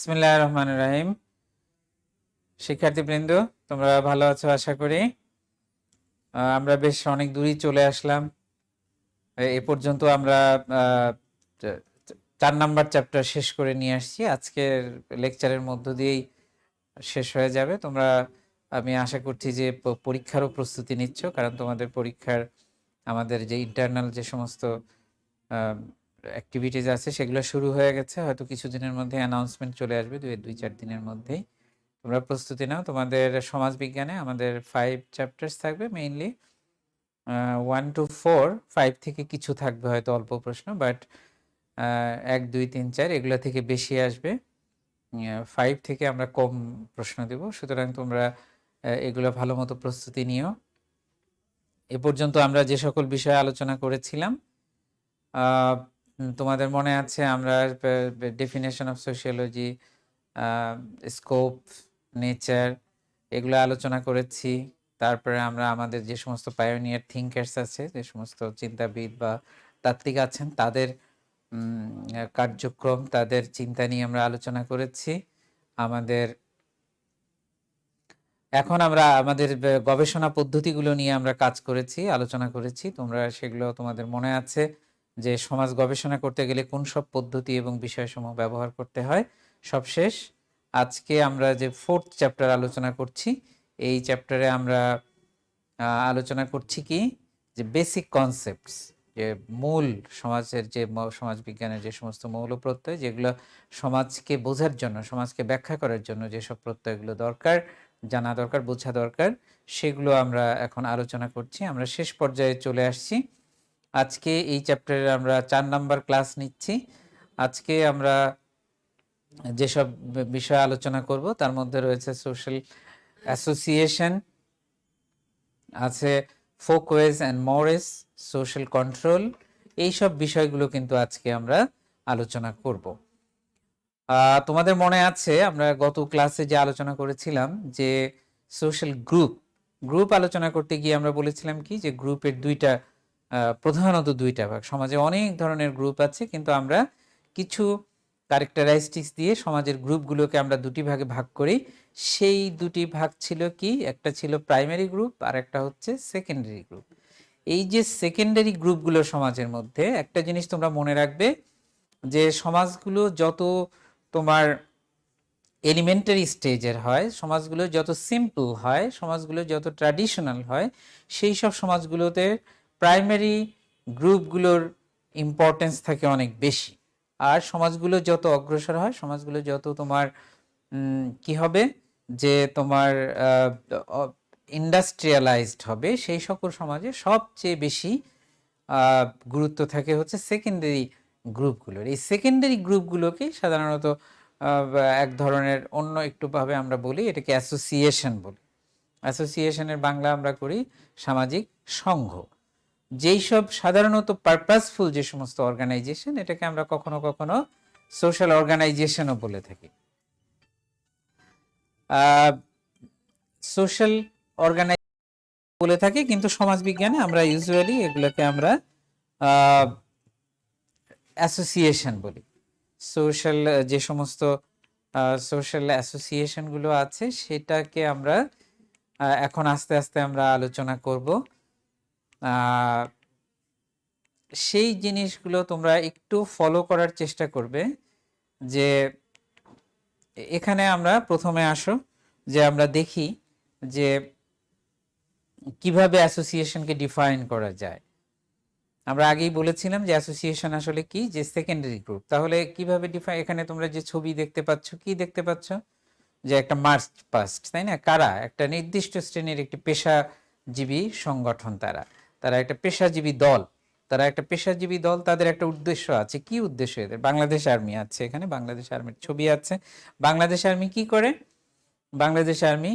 বিসমিল্লাহির রহমানির রহিম। শিক্ষার্থীবৃন্দ, তোমরা ভালো আছো আশা করি। আমরা বেশ অনেক দূরই চলে আসলাম। এ পর্যন্ত আমরা 4 নাম্বার চ্যাপ্টার শেষ করে নিয়ে আসছি। আজকের লেকচারের মধ্য দিয়েই শেষ হয়ে যাবে। আমি আশা করছি যে পরীক্ষারও প্রস্তুতি নিচ্ছ, কারণ তোমাদের পরীক্ষার আমাদের যে ইন্টারনাল যে সমস্ত অ্যাক্টিভিটিস আছে সেগুলো শুরু হয়ে গেছে। হয়তো কিছুদিনের মধ্যে অ্যানাউন্সমেন্ট চলে আসবে, 2-4 দিনের মধ্যেই। তোমরা প্রস্তুতি নাও। তোমাদের সমাজবিজ্ঞানে আমাদের 5 চ্যাপ্টার্স থাকবে মেইনলি, 1 to 4, 5 থেকে কিছু থাকবে হয়তো অল্প প্রশ্ন, বাট 1, 2, 3, 4 এগুলো থেকে বেশি আসবে। 5 থেকে আমরা কম প্রশ্ন দেব, সুতরাং তোমরা এগুলো ভালো মতো প্রস্তুতি নিও। এ পর্যন্ত আমরা যে সকল বিষয়ে আলোচনা করেছিলাম, তোমাদের মনে আছে আমরা definition of sociology, scope, nature এগুলো আলোচনা করেছি। তারপরে আমরা আমাদের যে সমস্ত পায়োনিয়ার থিঙ্কার্স আছে, যে সমস্ত চিন্তাবিদ বা তাত্ত্বিক আছেন, তাদের কার্যক্রম, তাদের চিন্তা নিয়ে আমরা আলোচনা করেছি। এখন আমরা আমাদের গবেষণা পদ্ধতিগুলো নিয়ে আমরা কাজ করেছি, আলোচনা করেছি। সেগুলো তোমাদের মনে আছে যে সমাজ গবেষণা করতে গেলে কোন সব পদ্ধতি এবং বিষয়সমূহ ব্যবহার করতে হয়। সবশেষ আজকে আমরা যে 4th চ্যাপ্টার আলোচনা করছি, এই চ্যাপ্টারে আমরা আলোচনা করছি কি, যে বেসিক কনসেপ্টস, যে মূল সমাজের যে সমাজবিজ্ঞানের যে সমস্ত মৌল প্রত্যয়, যেগুলো সমাজকে বোঝার জন্য, সমাজকে ব্যাখ্যা করার জন্য যেসব প্রত্যয়গুলো দরকার, জানা দরকার, বোঝা দরকার, সেগুলো আমরা এখন আলোচনা করছি। আমরা শেষ পর্যায়ে চলে আসছি। আজকে এই চ্যাপ্টারে আমরা 4 নাম্বার ক্লাস নিচ্ছি। আজকে আমরা যেসব বিষয় আলোচনা করব তার মধ্যে রয়েছে সোশ্যাল অ্যাসোসিয়েশন, আছে ফোকওয়েজ অ্যান্ড মরেস, সোশ্যাল কন্ট্রোল। এইসব বিষয়গুলো কিন্তু আজকে আমরা আলোচনা করব। তোমাদের মনে আছে আমরা গত ক্লাসে যে আলোচনা করেছিলাম যে সোশ্যাল গ্রুপ আলোচনা করতে গিয়ে আমরা বলেছিলাম কি, যে গ্রুপের প্রধানত দুইটা ভাগ। সমাজে অনেক ধরনের গ্রুপ আছে, কিন্তু আমরা কিছু ক্যারেক্টারিস্টিক্স দিয়ে সমাজের গ্রুপগুলোকে আমরা দুটি ভাগে ভাগ করি। সেই দুটি ভাগ ছিল কি, একটা ছিল প্রাইমারি গ্রুপ আর একটা হচ্ছে সেকেন্ডারি গ্রুপ। এই যে সেকেন্ডারি গ্রুপগুলো সমাজের মধ্যে একটা জিনিস তোমরা মনে রাখবে, যে সমাজগুলো যত তোমার এলিমেন্টারি স্টেজের হয়, সমাজগুলো যত সিম্পল হয়, সমাজগুলো যত ট্র্যাডিশনাল হয়, সেই সব সমাজগুলোতে প্রাইমারি গ্রুপগুলোর ইম্পর্টেন্স থাকে অনেক বেশি। আর সমাজগুলো যত অগ্রসর হয়, সমাজগুলো যত তোমার কি হবে, যে তোমার ইন্ডাস্ট্রিয়ালাইজড হবে, সেই সকল সমাজে সবচেয়ে বেশি গুরুত্ব থাকে হচ্ছে সেকেন্ডারি গ্রুপগুলোর। এই সেকেন্ডারি গ্রুপগুলোকে সাধারণত এক ধরনের অন্য একটু ভাবে আমরা বলি, এটাকে অ্যাসোসিয়েশন বলি। অ্যাসোসিয়েশনের বাংলা আমরা করি সামাজিক সংঘ। যেই সব সাধারণত পারপাসফুল যে সমস্ত অর্গানাইজেশন, এটাকে আমরা কখনো কখনো সোশ্যাল অর্গানাইজেশনও বলে থাকি। সোশ্যাল অর্গানাইজেশন বলে থাকি, কিন্তু সমাজবিজ্ঞানে আমরা ইউজুয়ালি এগুলোকে আমরা অ্যাসোসিয়েশন বলি। সোশ্যাল যে সমস্ত সোশ্যাল অ্যাসোসিয়েশনগুলো আছে, সেটাকে আমরা এখন আস্তে আস্তে আমরা আলোচনা করব। সেই জিনিসগুলো তোমরা একটু ফলো করার চেষ্টা করবে। যে এখানে আমরা প্রথমে আসো, যে আমরা দেখি যে কিভাবে অ্যাসোসিয়েশনকে ডিফাইন করা যায়। আমরা আগেই বলেছিলাম যে অ্যাসোসিয়েশন আসলে কি, যে সেকেন্ডারি গ্রুপ। তাহলে কিভাবে ডিফাইন, এখানে তোমরা যে ছবি দেখতে পাচ্ছ, কি দেখতে পাচ্ছ, যে একটা মার্চ পাস্ট, তাই না? কারা? একটা নির্দিষ্ট শ্রেণীর একটি পেশাজীবী সংগঠন, তারা একটা পেশাজীবী দল, তাদের একটা উদ্দেশ্য আছে। কি উদ্দেশ্য এদের? বাংলাদেশ আর্মি আছে এখানে, বাংলাদেশ আর্মির ছবি আছে। বাংলাদেশ আর্মি কি করে? বাংলাদেশ আর্মি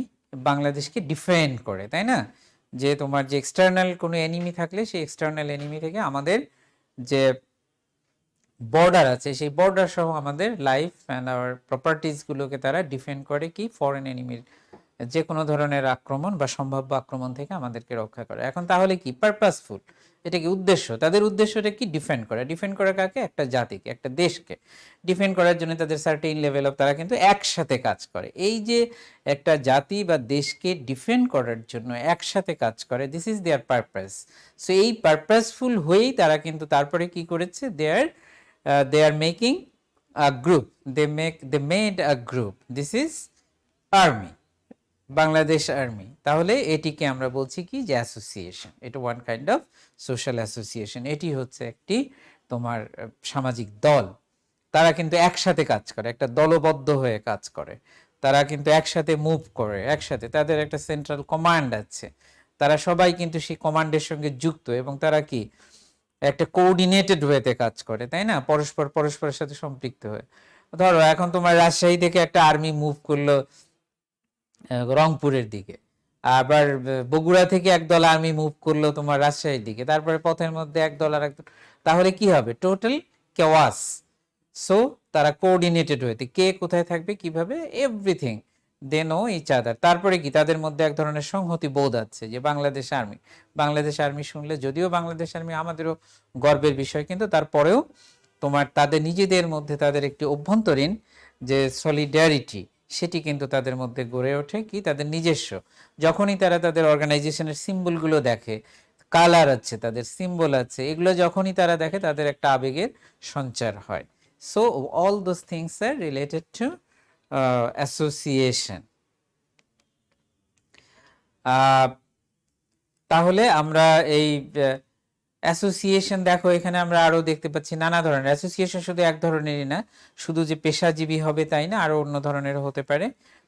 বাংলাদেশকে ডিফেন্ড করে, তাই না? যে তোমার যে এক্সটার্নাল কোনো এনিমি থাকলে, সেই এক্সটার্নাল এনিমি থেকে আমাদের যে বর্ডার আছে, সেই বর্ডার সহ আমাদের লাইফ অ্যান্ড আওয়ার প্রপার্টিজ গুলোকে তারা ডিফেন্ড করে কি, ফরেন এনিমির যে কোনো ধরনের আক্রমণ বা সম্ভাব্য আক্রমণ থেকে আমাদেরকে রক্ষা করে। এখন তাহলে কি পারপাসফুল, এটা কি উদ্দেশ্য, তাদের উদ্দেশ্যটা কি ডিফেন্ড করা। ডিফেন্ড করা কাকে? একটা জাতিকে, একটা দেশকে ডিফেন্ড করার জন্য তাদের সার্টেইন লেভেল অফ, তারা কিন্তু একসাথে কাজ করে। এই যে একটা জাতি বা দেশকে ডিফেন্ড করার জন্য একসাথে কাজ করে, this is their purpose. So এই পারপাসফুল হয়েই তারা কিন্তু তারপরে কি করেছে, they are making a group, they made a group, this is army, Bangladesh army. তাহলে এটিকে আমরা বলছি কি, যে অ্যাসোসিয়েশন, এটা one kind of social association. এটি হচ্ছে একটি তোমার সামাজিক দল। তারা কিন্তু একসাথে কাজ করে, একটা দলবদ্ধ হয়ে কাজ করে, তারা কিন্তু একসাথে মুভ করে, একসাথে তাদের একটা সেন্ট্রাল কমান্ড আছে, তারা সবাই কিন্তু সেই কমান্ডের সঙ্গে যুক্ত, এবং তারা কি একটা কোঅর্ডিনেটেড ওয়েতে কাজ করে, তাই না, পরস্পরের সাথে সম্পৃক্ত হয়ে। ধরো এখন তোমার রাজশাহী থেকে একটা আর্মি মুভ করলো রংপুরের দিকে, আবার বগুড়া থেকে একদল আর্মি মুভ করলো তোমার রাজশাহীর দিকে, তারপরে পথের মধ্যে একদল আর একদল, তাহলে কি হবে, টোটাল কেওয়াস। সো তারা কোঅর্ডিনেটেড হয়েছে, কে কোথায় থাকবে কিভাবে, everything they know each other. তারপরে কি তাদের মধ্যে এক ধরনের সংহতি বোধ আছে, যে বাংলাদেশ আর্মি, বাংলাদেশ আর্মি শুনলে, যদিও বাংলাদেশ আর্মি আমাদেরও গর্বের বিষয়, কিন্তু তারপরেও তোমার তাদের নিজেদের মধ্যে তাদের একটি অভ্যন্তরীণ যে সলিডারিটি, সেটি কিন্তু তাদের মধ্যে গড়ে ওঠে, কি তাদের নিজস্ব। যখনই তারা তাদের অর্গানাইজেশনের সিম্বলগুলো দেখে, কালার আছে, তাদের সিম্বল আছে, এগুলো যখনই তারা দেখে, তাদের একটা আবেগের সঞ্চার হয়। So all those things are related to association. তাহলে আমরা এই অ্যাসোসিয়েশন, দেখো এখানে আমরা আরো দেখতে পাচ্ছি নানা ধরনের অ্যাসোসিয়েশন, শুধু এক ধরনেরই না, শুধু যে পেশাজীবী হবে তাই না, আরো অন্য ধরনের হতে পারে।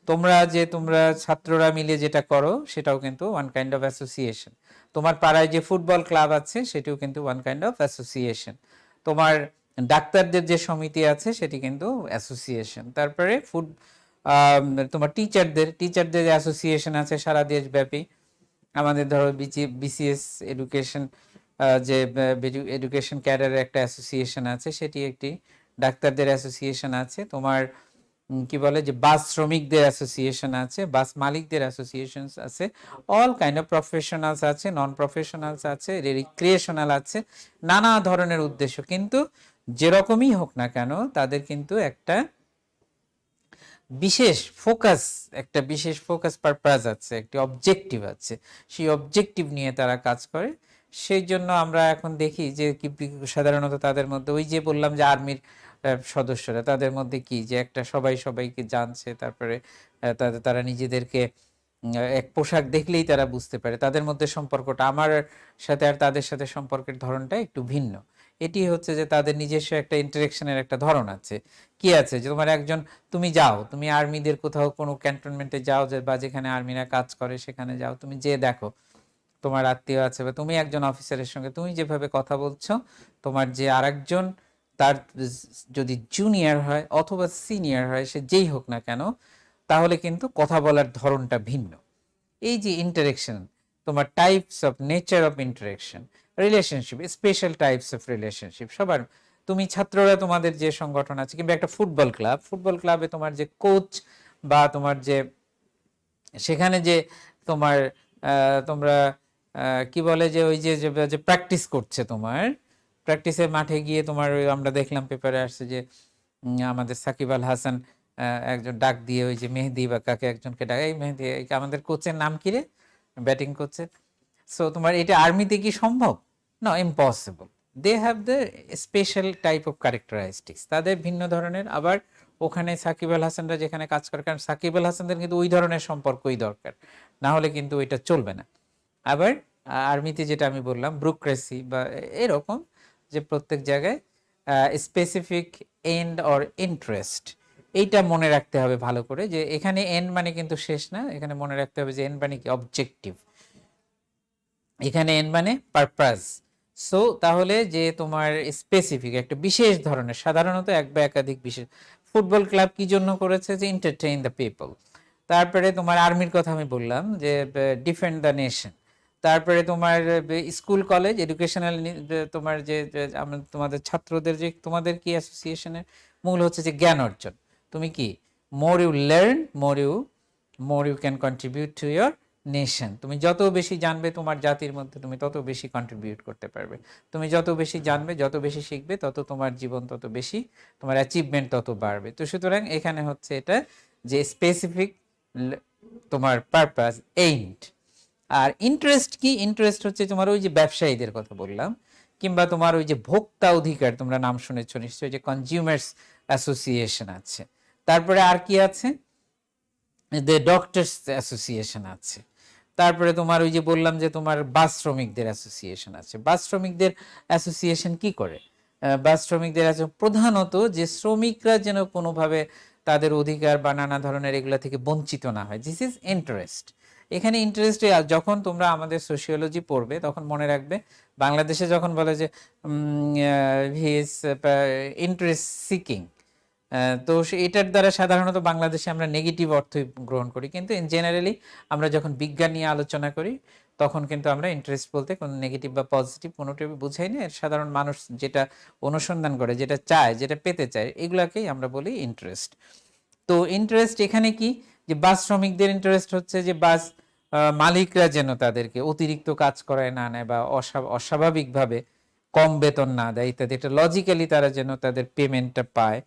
তোমরা ছাত্ররা মিলে যেটা করো, সেটাও কিন্তু ওয়ান কাইন্ড অফ অ্যাসোসিয়েশন। তোমার পাড়ায় যে ফুটবল ক্লাব আছে, সেটিও কিন্তু ওয়ান কাইন্ড অফ অ্যাসোসিয়েশন। তোমার ডাক্তারদের যে সমিতি আছে, সেটি কিন্তু অ্যাসোসিয়েশন। তারপরে তোমার টিচারদের অ্যাসোসিয়েশন আছে সারা দেশব্যাপী। আমাদের ধরো বিসিএস এডুকেশন, যে এডুকেশন ক্যাডারের একটা অ্যাসোসিয়েশন আছে, সেটি একটি। ডাক্তারদের অ্যাসোসিয়েশন আছে, তোমার কি বলে যে বাস শ্রমিকদের অ্যাসোসিয়েশন আছে, বাস মালিকদের অ্যাসোসিয়েশন আছে, অল কাইন্ড অফ প্রফেশনালস আছে, নন প্রফেশনালস আছে, রিক্রিয়েশনাল আছে, নানা ধরনের উদ্দেশ্য। কিন্তু যেরকমই হোক না কেন, তাদের কিন্তু একটা বিশেষ ফোকাস পারপাস আছে, একটি অবজেক্টিভ আছে, সেই অবজেক্টিভ নিয়ে তারা কাজ করে। সেই জন্য আমরা এখন দেখি যে কি সাধারণত তাদের মধ্যে, ওই যে বললাম যে আর্মির সদস্যরা, তাদের মধ্যে কি যে একটা সবাইকে জানছে, তারপরে তারা নিজেদেরকে এক পোশাক দেখলেই তারা বুঝতে পারে, তাদের মধ্যে সম্পর্কটা আমার সাথে আর তাদের সাথে সম্পর্কের ধরনটা একটু ভিন্ন। এটি হচ্ছে যে তাদের নিজস্ব একটা ইন্টারেকশনের একটা ধরন আছে। কি আছে যে তুমি আর্মিদের কোথাও কোনো ক্যান্টনমেন্টে যাও, বা যেখানে আর্মিরা কাজ করে সেখানে যাও, তুমি যে দেখো তোমার আত্মীয় আছে, বা তুমি একজন অফিসারের সঙ্গে তুমি যেভাবে কথা বলছো, তোমার যে আরেকজন, তার যদি জুনিয়র হয় অথবা সিনিয়র হয়, সে যেই হোক না কেন, তাহলে কিন্তু কথা বলার ধরনটা ভিন্ন। এই যে ইন্টারেকশন, তোমার types of nature of interaction, relationship, special types of relationship সবার। তুমি ছাত্ররা, তোমাদের যে সংগঠন আছে, কিংবা একটা ফুটবল ক্লাবে তোমার যে কোচ, বা তোমার যে সেখানে যে তোমার তোমরা কি বলে যে ওই যে প্র্যাকটিস করছে, তোমার প্র্যাকটিসের মাঠে গিয়ে তোমার আমরা দেখলাম পেপারে আসছে যে আমাদের সাকিব আল হাসান একজন ডাক দিয়ে, ওই যে মেহেদি বা কাকে একজনকে ডাক, এই মেহেদি, আমাদের কোচের নাম কি রে, ব্যাটিং কোচের। সো তোমার এটা আর্মিতে কি সম্ভব? না, impossible. They have the special type of characteristics, তাদের ভিন্ন ধরনের। আবার ওখানে সাকিব আল হাসানরা যেখানে কাজ করে, কারণ সাকিব আল হাসানদের কিন্তু ওই ধরনের সম্পর্কই দরকার, না হলে কিন্তু ওইটা চলবে না। আবার আর্মিতে যেটা আমি বললাম, ব্রুক্রেসি বা এরকম, যে প্রত্যেক জায়গায় স্পেসিফিক এন্ড অর ইন্টারেস্ট, এইটা মনে রাখতে হবে ভালো করে, যে এখানে এন্ড মানে কিন্তু শেষ না, এখানে মনে রাখতে হবে যে এন্ড মানে কি, অবজেক্টিভ, এখানে এন্ড মানে পারপাস। সো তাহলে যে তোমার স্পেসিফিক একটা বিশেষ ধরনের, সাধারণত এক বা একাধিক বিশেষ, ফুটবল ক্লাব কি জন্য করেছে, যে এন্টারটেইন দ্য পিপল। তারপরে তোমার আর্মির কথা আমি বললাম, যে ডিফেন্ড দ্য নেশন। তারপরে তোমার স্কুল কলেজ এডুকেশনাল, তোমার যে তোমাদের ছাত্রদের যে তোমাদের কি অ্যাসোসিয়েশনের মূল হচ্ছে যে জ্ঞান অর্জন। তুমি কি more you learn, more you more you can contribute to your nation. তুমি যত বেশি জানবে তোমার জাতির মধ্যে, তুমি তত বেশি কন্ট্রিবিউট করতে পারবে। তুমি যত বেশি জানবে, যত বেশি শিখবে, তত তোমার জীবন তত বেশি, তোমার অ্যাচিভমেন্ট তত বাড়বে। তো সুতরাং এখানে হচ্ছে এটা যে স্পেসিফিক তোমার পারপাস, এইমড। আর ইন্টারেস্ট কি? ইন্টারেস্ট হচ্ছে তোমার ওই যে ব্যবসায়ীদের কথা বললাম, কিংবা তোমার ওই যে ভোক্তা অধিকার, তোমরা নাম শুনেছ নিশ্চয়ই, যে কনজিউমার্স অ্যাসোসিয়েশন আছে। তারপরে আর কি আছে? দ্য ডক্টরস অ্যাসোসিয়েশন আছে। তারপরে তোমার ওই যে বললাম যে তোমার বাস শ্রমিকদের অ্যাসোসিয়েশন আছে। বাস শ্রমিকদের অ্যাসোসিয়েশন কি করে? বাস শ্রমিকদের আছে প্রধানত যে শ্রমিকরা যেন কোনোভাবে তাদের অধিকার বা নানা ধরনের এগুলা থেকে বঞ্চিত না হয়। This is interest. এখানে ইন্টারেস্টে যখন তোমরা আমাদের সোশিওলজি পড়বে তখন মনে রাখবে, বাংলাদেশে যখন বলে যে হি ইজ ইন্টারেস্ট সিকিং, তো এটার দ্বারা সাধারণত বাংলাদেশে আমরা নেগেটিভ অর্থই গ্রহণ করি, কিন্তু ইন জেনারেলি আমরা যখন বিজ্ঞান নিয়ে আলোচনা করি তখন কিন্তু আমরা ইন্টারেস্ট বলতে কোনো নেগেটিভ বা পজিটিভ কোনোটাই বুঝাই না। এর সাধারণ মানুষ যেটা অনুসন্ধান করে, যেটা চায়, যেটা পেতে চায়, এগুলাকেই আমরা বলি ইন্টারেস্ট। তো ইন্টারেস্ট এখানে কি? যে বাস শ্রমিকদের ইন্টারেস্ট হচ্ছে যে বাস মালিকরা যেন তাদেরকে অতিরিক্ত কাজ করায় না নেয় বা অস্বাভাবিকভাবে কম বেতন না দেয় ইত্যাদি, এটা লজিক্যালি তারা যেন তাদের পেমেন্টটা পায়,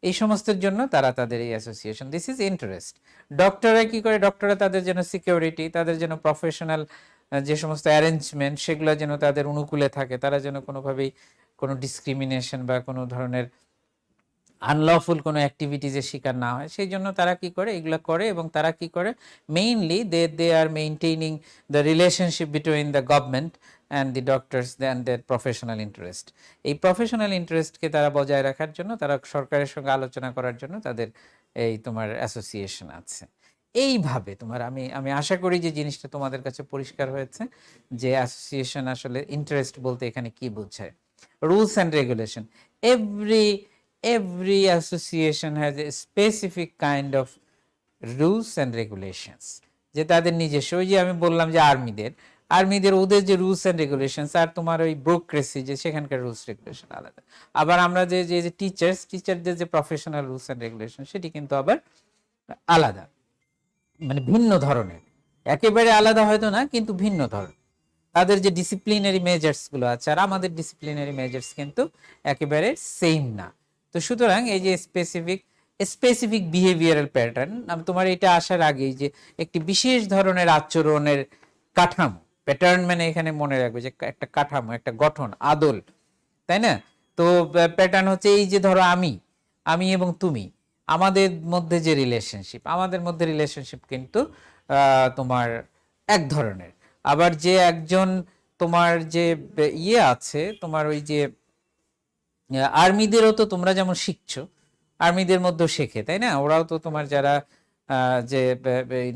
এই সমস্তের জন্য তারা তাদের এই অ্যাসোসিয়েশন। This is interest. ডক্টররা কি করে? ডক্টররা তাদের যেন সিকিউরিটি, তাদের যেন প্রফেশনাল যে সমস্ত অ্যারেঞ্জমেন্ট, সেগুলো যেন তাদের অনুকূলে থাকে, তারা যেন কোনোভাবেই কোনো ডিসক্রিমিনেশন বা কোনো ধরনের আনলফুল কোনো অ্যাক্টিভিটিজের শিকার না হয়, সেই জন্য তারা কি করে? এগুলো করে। এবং তারা কি করে? Mainly they are maintaining the relationship between the government and the doctors and their professional interest. এই প্রফেশনাল ইন্টারেস্টকে তারা বজায় রাখার জন্য, তারা সরকারের সঙ্গে আলোচনা করার জন্য তাদের এই তোমার অ্যাসোসিয়েশন আছে। এইভাবে তোমার আমি আমি আশা করি যে জিনিসটা তোমাদের কাছে পরিষ্কার হয়েছে যে অ্যাসোসিয়েশন আসলে ইন্টারেস্ট বলতে এখানে কি বোঝায়। Rules and regulation, every association has a specific kind of rules and regulations, যে তাদের নিজস্ব, ওই যে আমি বললাম যে আর্মিদের ওদের যে রুলস অ্যান্ড রেগুলেশনস, আর তোমার ওই ব্যুরোক্রেসি যে সেখানকার রুলস রেগুলেশন আলাদা। আবার আমরা যে টিচারদের যে প্রফেশনাল রুলস অ্যান্ড রেগুলেশন, সেটি কিন্তু আবার আলাদা, মানে ভিন্ন ধরনের, একেবারে আলাদা হয়তো না, কিন্তু ভিন্ন ধরনের। তাদের যে ডিসিপ্লিনারি মেজার্স গুলো আছে আর আমাদের ডিসিপ্লিনারি মেজার্স কিন্তু একেবারে সেম না। তো সুতরাং এই যে স্পেসিফিক বিহেভিয়ারাল প্যাটার্ন, তোমার এটা আসার আগেই যে একটি বিশেষ ধরনের আচরণের কাঠামো, প্যাটার্ন মানে এখানে মনে রাখবে যে একটা কাঠামো, একটা গঠন, আদল, তাই না? তো প্যাটার্ন হচ্ছে এই যে ধরো আমি এবং তুমি, আমাদের মধ্যে যে রিলেশনশিপ, আমাদের মধ্যে রিলেশনশিপ কিন্তু তোমার এক ধরনের। আবার যে একজন তোমার যে ইয়ে আছে, তোমার ওই যে আর্মিদেরও তো তোমরা যেমন শিখছো, আর্মিদের মধ্যেও শেখে, তাই না? ওরাও তো তোমার যারা যে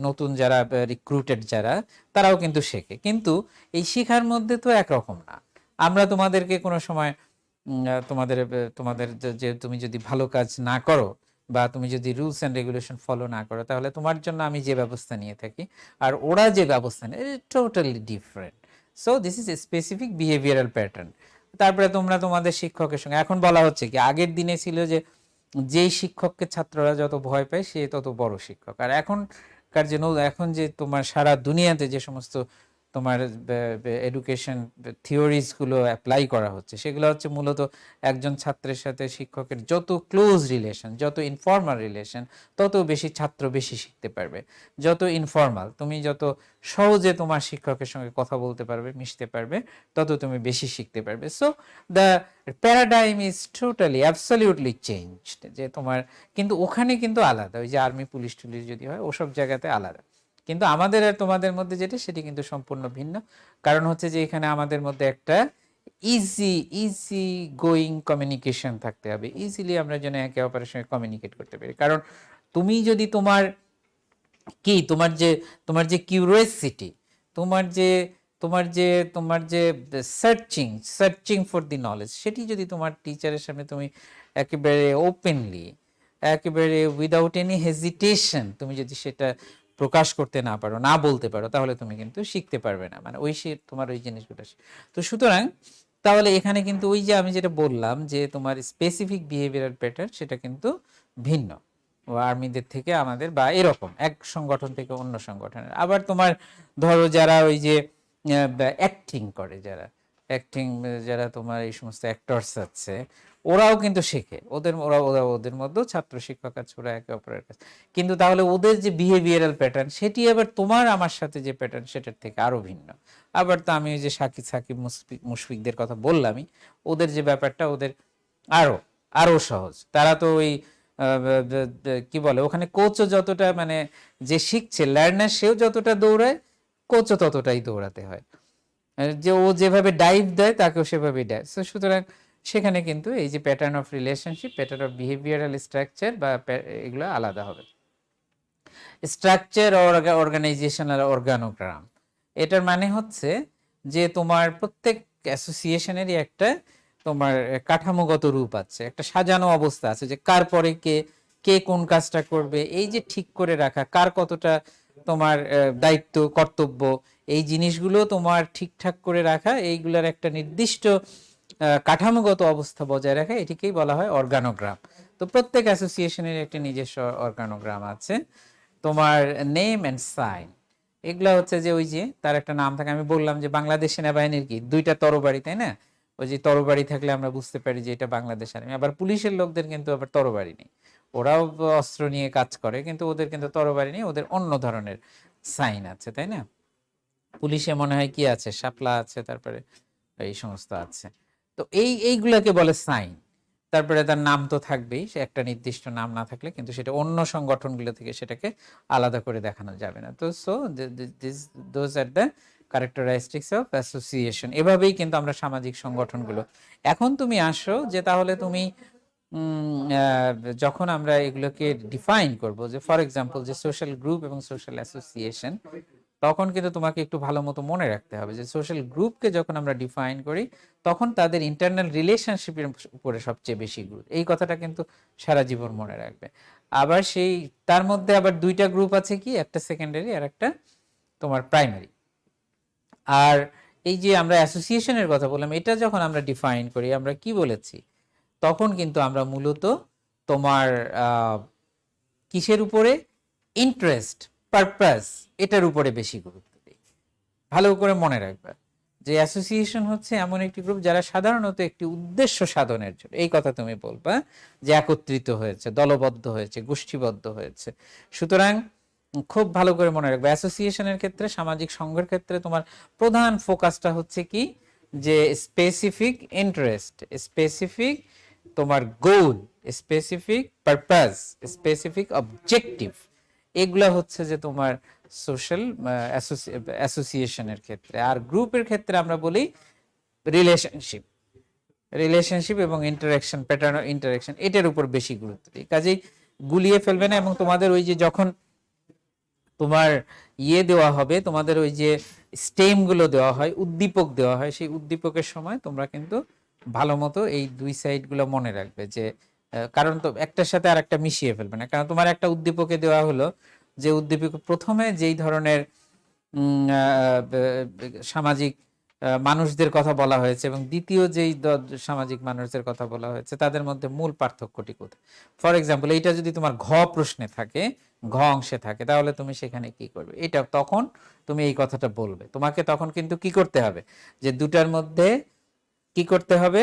নতুন যারা রিক্রুটেড যারা, তারাও কিন্তু শেখে, কিন্তু এই শেখার মধ্যে তো একরকম না। আমরা তোমাদেরকে কোনো সময় তোমাদের তোমাদের যে তুমি যদি ভালো কাজ না করো বা তুমি যদি রুলস অ্যান্ড রেগুলেশন ফলো না করো, তাহলে তোমার জন্য আমি যে ব্যবস্থা নিয়ে থাকি আর ওরা যে ব্যবস্থা নেয়, totally different. So this is a specific behavioural pattern. তারপরে তোমরা তোমাদের শিক্ষকের সঙ্গে, এখন বলা হচ্ছে কি, আগের দিনে ছিল যে যেই শিক্ষককে ছাত্ররা যত ভয় পায় সে তত বড় শিক্ষক। আর এখনকার যে এখন যে তোমার সারা দুনিয়াতে যে সমস্ত তোমার এডুকেশন থিওরিজ গুলো অ্যাপ্লাই করা হচ্ছে, সেগুলো হচ্ছে মূলত একজন ছাত্রের সাথে শিক্ষকের যত ক্লোজ রিলেশন, যত ইনফর্মাল রিলেশন, তত বেশি ছাত্র বেশি শিখতে পারবে। যত ইনফর্মাল, তুমি যত সহজে তোমার শিক্ষকের সঙ্গে কথা বলতে পারবে, মিশতে পারবে, তত তুমি বেশি শিখতে পারবে। So the paradigm is totally absolutely changed. যে তোমার কিন্তু ওখানে কিন্তু আলাদা, ওই যে আর্মি পুলিশ টুলিশ যদি হয় ওসব জায়গাতে আলাদা, কিন্তু আমাদের আর তোমাদের মধ্যে যেটা, সেটি কিন্তু সম্পূর্ণ ভিন্ন। কারণ হচ্ছে যে এখানে আমাদের মধ্যে একটা ইজি গোয়িং কমিউনিকেশন থাকতে হবে, ইজিলি আমরা যেন একে অপরের সঙ্গে কমিউনিকেট করতে পারি। কারণ তুমি যদি তোমার যে কিউরিওসিটি, তোমার যে তোমার যে তোমার যে সার্চিং ফর দি নলেজ, সেটি যদি তোমার টিচারের সামনে তুমি একেবারে ওপেনলি, একেবারে উইদাউট এনি হেজিটেশন তুমি যদি সেটা প্রকাশ করতে না পারো, না বলতে পারো, তাহলে তুমি কিন্তু শিখতে পারবে না, মানে তোমার ওই জিনিসগুলো। তো সুতরাং তাহলে এখানে কিন্তু ওই যে আমি যেটা বললাম যে তোমার স্পেসিফিক বিহেভিয়ারাল প্যাটার্ন, সেটা কিন্তু ভিন্ন। আর্মিদের থেকে আমাদের, বা এরকম এক সংগঠন থেকে অন্য সংগঠনের। আবার তোমার ধরো যারা ওই যে অ্যাক্টিং করে, যারা অ্যাক্টিং, যারা তোমার এই সমস্ত অ্যাক্টরস আছে, ওরাও কিন্তু শেখে, ওদের মধ্যেও ছাত্র শিক্ষক আছে, ওরা একে অপরের কাছে। কিন্তু তাহলে ওদের যে বিহেভিয়ারাল প্যাটার্ন, সেটি আবার তোমার আমার সাথে যে প্যাটার্ন, সেটার থেকে আরো ভিন্ন। আবার তো আমি ওই যে সাকিব মুশফিকদের কথা বললামই, ওদের যে ব্যাপারটা, ওদের আরো আরো সহজ। তারা তো ওই কি বলে, ওখানে কোচও যতটা, মানে যে শিখছে লার্নার, সেও যতটা দৌড়ায়, কোচও ততটাই দৌড়াতে হয়। যে ও যেভাবে ডাইভ দেয়, তাকেও সেভাবেই দেয়। সুতরাং সেখানে কিন্তু এই যে pattern of relationship, pattern of behavioural structure বা এগুলো আলাদা হবে। স্ট্রাকচার অর্গানাইজেশনাল অর্গানোগ্রাম, এটার মানে হচ্ছে যে তোমার প্রত্যেক অ্যাসোসিয়েশনেরই একটা তোমার কাঠামোগত রূপ আছে, একটা সাজানো অবস্থা আছে, যে কার পরে কে কে কোন কাজটা করবে, এই যে ঠিক করে রাখা, কার কতটা তোমার দায়িত্ব কর্তব্য, এই জিনিসগুলো তোমার ঠিকঠাক করে রাখা, এইগুলার একটা নির্দিষ্ট কাঠামোগত অবস্থা বজায় রাখা, এটিকেই বলা হয় অর্গানোগ্রাম। তো প্রত্যেক অ্যাসোসিয়েশনের একটি নিজস্ব অর্গানোগ্রাম আছে। তোমার নেম অ্যান্ড সাইন, এগুলা হচ্ছে যে ওই যে তার একটা নাম থাকে। আমি বললাম যে বাংলাদেশ সেনাবাহিনীর কি দুইটা তরবারি, তাই না? ওই যে তরবারি থাকলে আমরা বুঝতে পারি যে এটা বাংলাদেশ আর্মি। আবার পুলিশের লোকদের কিন্তু আবার তরবারি নেই, ওরাও অস্ত্র নিয়ে কাজ করে, কিন্তু ওদের কিন্তু তরবারি নেই, ওদের অন্য ধরনের সাইন আছে, তাই না? পুলিশে মনে হয় কি আছে, শাপলা আছে, তারপরে এই সমস্ত আছে। তো এইগুলাকে বলে সাইন। তারপরে তার নাম তো থাকবেই, সে একটা নির্দিষ্ট নাম না থাকলে কিন্তু সেটা অন্য সংগঠনগুলো থেকে সেটাকে আলাদা করে দেখানো যাবে না। তো so those are the characteristics of association. এভাবেই কিন্তু আমরা সামাজিক সংগঠনগুলো। এখন তুমি আসো যে তাহলে তুমি যখন আমরা এগুলোকে ডিফাইন করব, যে ফর এক্সাম্পল যে সোশ্যাল গ্রুপ এবং সোশ্যাল অ্যাসোসিয়েশন, তখন কিন্তু তোমাকে একটু ভালো মতো মনে রাখতে হবে যে সোশ্যাল গ্রুপকে যখন আমরা ডিফাইন করি, তখন তাদের ইন্টারনাল রিলেশনশিপের উপরে সবচেয়ে বেশি গুরুত্ব। এই কথাটা কিন্তু সারা জীবন মনে রাখবে। আবার সেই তার মধ্যে আবার দুইটা গ্রুপ আছে, কি, একটা সেকেন্ডারি আর একটা তোমার প্রাইমারি। আর এই যে আমরা অ্যাসোসিয়েশনের কথা বললাম, এটা যখন আমরা ডিফাইন করি, আমরা কি বলেছি, তখন কিন্তু আমরা মূলত তোমার কিসের উপরে, ইন্টারেস্ট, পারপাস, এটার উপরে বেশি গুরুত্ব দিই। ভালো করে মনে রাখবে যে অ্যাসোসিয়েশন হচ্ছে এমন একটি গ্রুপ যারা সাধারণত একটি উদ্দেশ্য সাধনের জন্য, এই কথা তুমি বলবা, যে একত্রিত হয়েছে, দলবদ্ধ হয়েছে, গোষ্ঠীবদ্ধ হয়েছে। সুতরাং খুব ভালো করে মনে রাখবে, অ্যাসোসিয়েশনের ক্ষেত্রে, সামাজিক সংঘের ক্ষেত্রে তোমার প্রধান ফোকাসটা হচ্ছে কি, যে স্পেসিফিক ইন্টারেস্ট, স্পেসিফিক তোমার গোল, স্পেসিফিক পারপাস, স্পেসিফিক অবজেক্টিভ, এগুলা হচ্ছে যে তোমার সোশ্যাল অ্যাসোসিয়েশনের ক্ষেত্রে। আর গ্রুপের ক্ষেত্রে আমরা বলি রিলেশনশিপ, রিলেশনশিপ এবং ইন্টারাকশন, প্যাটার্ন অফ ইন্টারাকশন, এটার উপর বেশি গুরুত্ব দিই। কাজেই গুলিয়ে ফেলবে না। এবং তোমাদের ওই যে যখন তোমার দেওয়া হবে, তোমাদের ওই যে স্টেম গুলো দেওয়া হয়, উদ্দীপক দেওয়া হয়, সেই উদ্দীপকের সময় তোমরা কিন্তু ভালো মতো এই দুই সাইড গুলো মনে রাখবে, যে কারণ তো একটার সাথে আর একটা মিশিয়ে ফেলবে না। কারণ তোমার একটা উদ্দীপকে দেওয়া হলো যে উদ্দীপক প্রথমে যেই ধরনের সামাজিক মানুষদের কথা বলা হয়েছে, এবং দ্বিতীয় যেই সামাজিক মানুষদের কথা বলা হয়েছে, তাদের মধ্যে মূল পার্থক্যটি কোথায়। ফর এক্সাম্পল, এইটা যদি তোমার ঘ প্রশ্নে থাকে, ঘ অংশে থাকে, তাহলে তুমি সেখানে কি করবে, এটা তখন তুমি এই কথাটা বলবে। তোমাকে তখন কিন্তু কি করতে হবে, যে দুটার মধ্যে কি করতে হবে,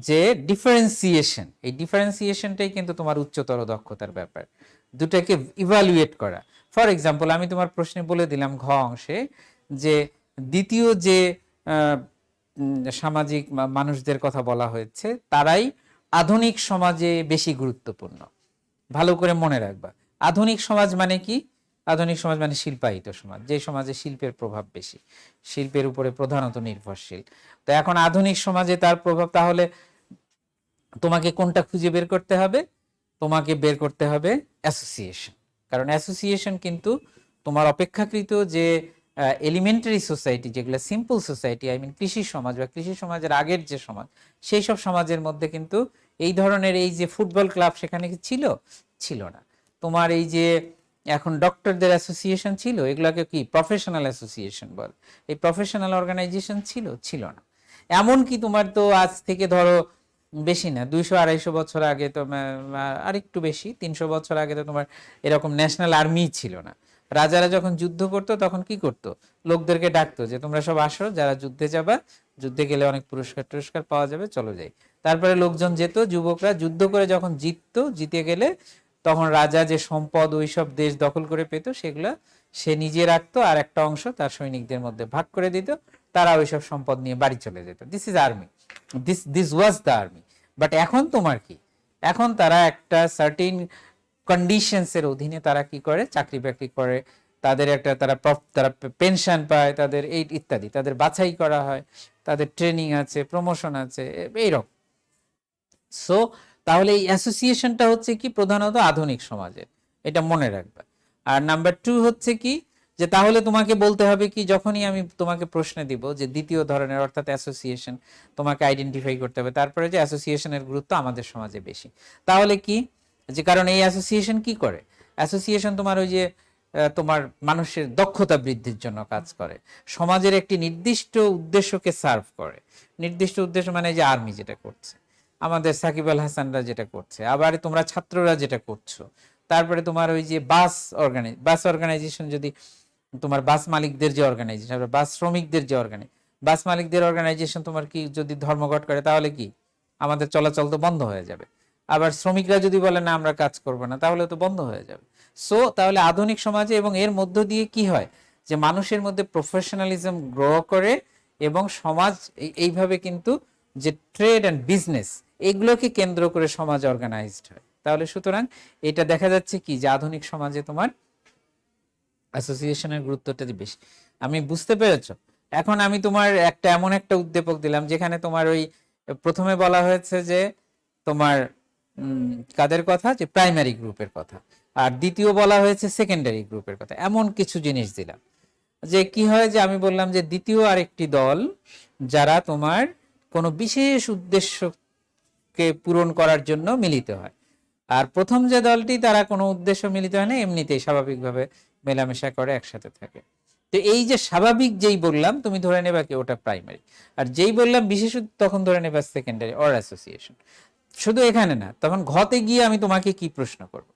যে ডিফারেন্সিয়েশন, এই ডিফারেন্সিয়েশনটাই কিন্তু তোমার উচ্চতর দক্ষতার ব্যাপার, দুটাকে ইভালুয়েট করা। ফর এক্সাম্পল, আমি তোমার প্রশ্নে বলে দিলাম ঘ অংশে, যে দ্বিতীয় যে সামাজিক মানুষদের কথা বলা হয়েছে, তারাই আধুনিক সমাজে বেশি গুরুত্বপূর্ণ। ভালো করে মনে রাখবা, আধুনিক সমাজ মানে কি, আধুনিক সমাজ মানে শিল্পায়িত সমাজ, যে সমাজে শিল্পের প্রভাব বেশি, শিল্পের উপরে প্রধানত নির্ভরশীল। তো এখন আধুনিক সমাজে তার প্রভাব, তাহলে তোমাকে কোনটা খুঁজে বের করতে হবে, তোমাকে বের করতে হবে অ্যাসোসিয়েশন। কারণ অ্যাসোসিয়েশন কিন্তু তোমার অপেক্ষাকৃত যে এলিমেন্টারি সোসাইটি, যেগুলো সিম্পল সোসাইটি, আই মিন কৃষি সমাজ বা কৃষি সমাজের আগের যে সমাজ, সেই সব সমাজের মধ্যে কিন্তু এই ধরনের এই যে ফুটবল ক্লাব সেখানে কি ছিল না। তোমার এই যে এখন ডক্টরদের অ্যাসোসিয়েশন ছিল, এগুলোকে কি প্রফেশনাল অ্যাসোসিয়েশন বলে, এই প্রফেশনাল অর্গানাইজেশন ছিল না। এমনকি তোমার তো আজ থেকে ধরো বেশি না, 200-250 বছর আগে তো আর একটু বেশি, 300 বছর আগে তো তোমার এরকম ন্যাশনাল আর্মি ছিল না। রাজারা যখন যুদ্ধ করতো তখন কি করতো, লোকদেরকে ডাকতো যে তোমরা সব আসো, যারা যুদ্ধে যাবা, যুদ্ধে গেলে অনেক পুরস্কার টুরস্কার পাওয়া যাবে, চলো যাই। তারপরে লোকজন যেত, যুবকরা যুদ্ধ করে যখন জিততো, জিতে গেলে তখন রাজা যে সম্পদ ওই সব দেশ দখল করে পেত, সেগুলা সে নিজে রাখতো, আর একটা অংশ তার সৈনিকদের মধ্যে ভাগ করে দিত, তারা ওইসব সম্পদ নিয়ে বাড়ি চলে যেত। This is army, this was the army. But এখন তোমার কি, এখন তারা একটা সার্টিন কন্ডিশনস এর অধীনে তারা কি করে, চাকরি বাকরি করে, তাদের একটা তারা পেনশন পায়, তাদের এই ইত্যাদি, তাদের বাছাই করা হয়, তাদের ট্রেনিং আছে, প্রমোশন আছে, এইরকম। সো তাহলে এই অ্যাসোসিয়েশনটা হচ্ছে কি প্রধানত আধুনিক সমাজের, এটা মনে রাখবে। আর নাম্বার 2 হচ্ছে কি, যে তাহলে তোমাকে বলতে হবে কি, যখনই আমি তোমাকে প্রশ্ন দিব যে দ্বিতীয় ধরনের অর্থাৎ অ্যাসোসিয়েশন, তোমাকে আইডেন্টিফাই করতে হবে তারপরে যে অ্যাসোসিয়েশনের গুরুত্ব আমাদের সমাজে বেশি। তাহলে কি, যে কারণ এই অ্যাসোসিয়েশন কি করে, অ্যাসোসিয়েশন তোমার ওই যে তোমার মানুষের দক্ষতা বৃদ্ধির জন্য কাজ করে, সমাজের একটি নির্দিষ্ট উদ্দেশ্যকে সার্ভ করে। নির্দিষ্ট উদ্দেশ্য মানে যে আর্মি যেটা করছে, আমাদের সাকিব আল হাসানরা যেটা করছে, আবার তোমরা ছাত্ররা যেটা করছো, তারপরে তোমার ওই যে বাস অর্গানাইজেশন, যদি তোমার বাস মালিকদের যে অর্গানাইজেশন, বাস শ্রমিকদের যে বাস মালিকদের অর্গানাইজেশন তোমার কি যদি ধর্মঘট করে, তাহলে কি আমাদের চলাচল তো বন্ধ হয়ে যাবে। আবার শ্রমিকরা যদি বলে না আমরা কাজ করবো না, তাহলে তো বন্ধ হয়ে যাবে। সো তাহলে আধুনিক সমাজে এবং এর মধ্য দিয়ে কি হয়, যে মানুষের মধ্যে প্রফেশনালিজম গ্রো করে, এবং সমাজ এইভাবে কিন্তু যে ট্রেড অ্যান্ড বিজনেস, এগুলোকে কেন্দ্র করে সমাজ অর্গানাইজড হয়। তাহলে সুতরাং এটা দেখা যাচ্ছে কি, যে আধুনিক সমাজে তোমার অ্যাসোসিয়েশনের গুরুত্বটা বেশি। আমি বুঝতে পেরেছো? এখন আমি তোমার এমন একটা উদ্দীপক দিলাম যেখানে তোমার ওই প্রথমে বলা হয়েছে যে তোমার কাদের কথা, যে প্রাইমারি গ্রুপের কথা, আর দ্বিতীয় বলা হয়েছে সেকেন্ডারি গ্রুপের কথা। এমন কিছু জিনিস দিলাম যে কি হয়, যে আমি বললাম যে দ্বিতীয় আরেকটি দল, যারা তোমার কোনো বিশেষ উদ্দেশ্যকে পূরণ করার জন্য মিলিত হয়। আর প্রথম যে দলটি, তারা কোনো উদ্দেশ্য মিলিত হয় না, এমনিতেই স্বাভাবিকভাবে মেলামেশা করে, একসাথে থাকে। তো এই যে স্বাভাবিক যেই বললাম, তুমি ধরে নেবা কি ওটা প্রাইমারি, আর যেই বললাম বিশেষ, তখন ধরে নেবা সেকেন্ডারি অর অ্যাসোসিয়েশন। শুধু এখানে না, তখন ঘতে গিয়ে আমি তোমাকে কি প্রশ্ন করব,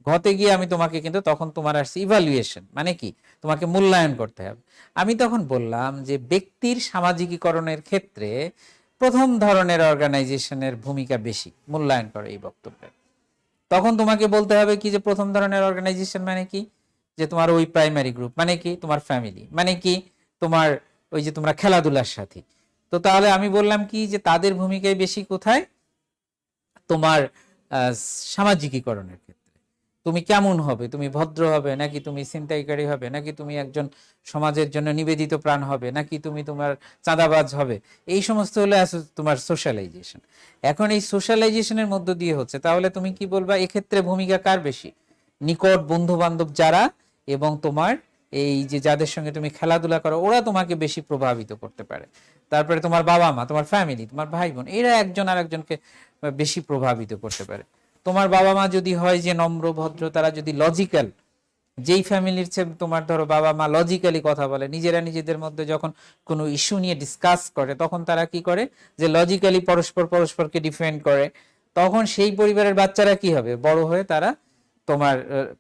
ঘতে গিয়ে আমি তোমাকে কিন্তু তখন তোমার আসছে ইভালুয়েশন, মানে কি, তোমাকে মূল্যায়ন করতে হবে। আমি তখন বললাম যে ব্যক্তির সামাজিকীকরণের ক্ষেত্রে প্রথম ধরনের অর্গানাইজেশনের ভূমিকা বেশি, মূল্যায়ন করে এই বক্তব্যে। তখন তোমাকে বলতে হবে কি, যে প্রথম ধরনের অর্গানাইজেশন মানে কি, যে তোমার ওই প্রাইমারি গ্রুপ, মানে কি তোমার ফ্যামিলি, মানে কি তোমার ওই যে তোমরা খেলাধুলার সাথী। তো তাহলে আমি বললাম কি, যে তাদের ভূমিকায় বেশি কোথায়, তোমার সামাজিকীকরণের ক্ষেত্রে। তুমি কেমন হবে, তুমি ভদ্র হবে, নাকি তুমি ছিনতাইকারী হবে, নাকি তুমি একজন সমাজের জন্য নিবেদিত প্রাণ হবে, নাকি তুমি তোমার চাঁদাবাজ হবে, এই সমস্ত হলো তোমার সোশ্যালাইজেশন। এখন এই সোশ্যালাইজেশনের মধ্য দিয়ে হচ্ছে, তাহলে তুমি কি বলবা, এক্ষেত্রে ভূমিকা কার বেশি, নিকট বন্ধু বান্ধব যারা, এবং তোমার এই যে যাদের সঙ্গে তুমি খেলাধুলা করো, ওরা তোমাকে বেশি প্রভাবিত করতে পারে। তারপরে তোমার বাবা মা, তোমার ফ্যামিলি, তোমার ভাই বোন, এরা একজন আর একজনকে বেশি প্রভাবিত করতে পারে। তোমার বাবা মা যদি হয় যে নম্র ভদ্র, তারা যদি লজিক্যাল, যেই ফ্যামিলির চেয়ে তোমার ধরো বাবা মা লজিক্যালি কথা বলে, নিজেরা নিজেদের মধ্যে যখন কোনো ইস্যু নিয়ে ডিসকাস করে, তখন তারা কি করে, যে লজিক্যালি পরস্পরকে ডিফেন্ড করে, তখন সেই পরিবারের বাচ্চারা কি হবে, বড় হয়ে তারা তোমার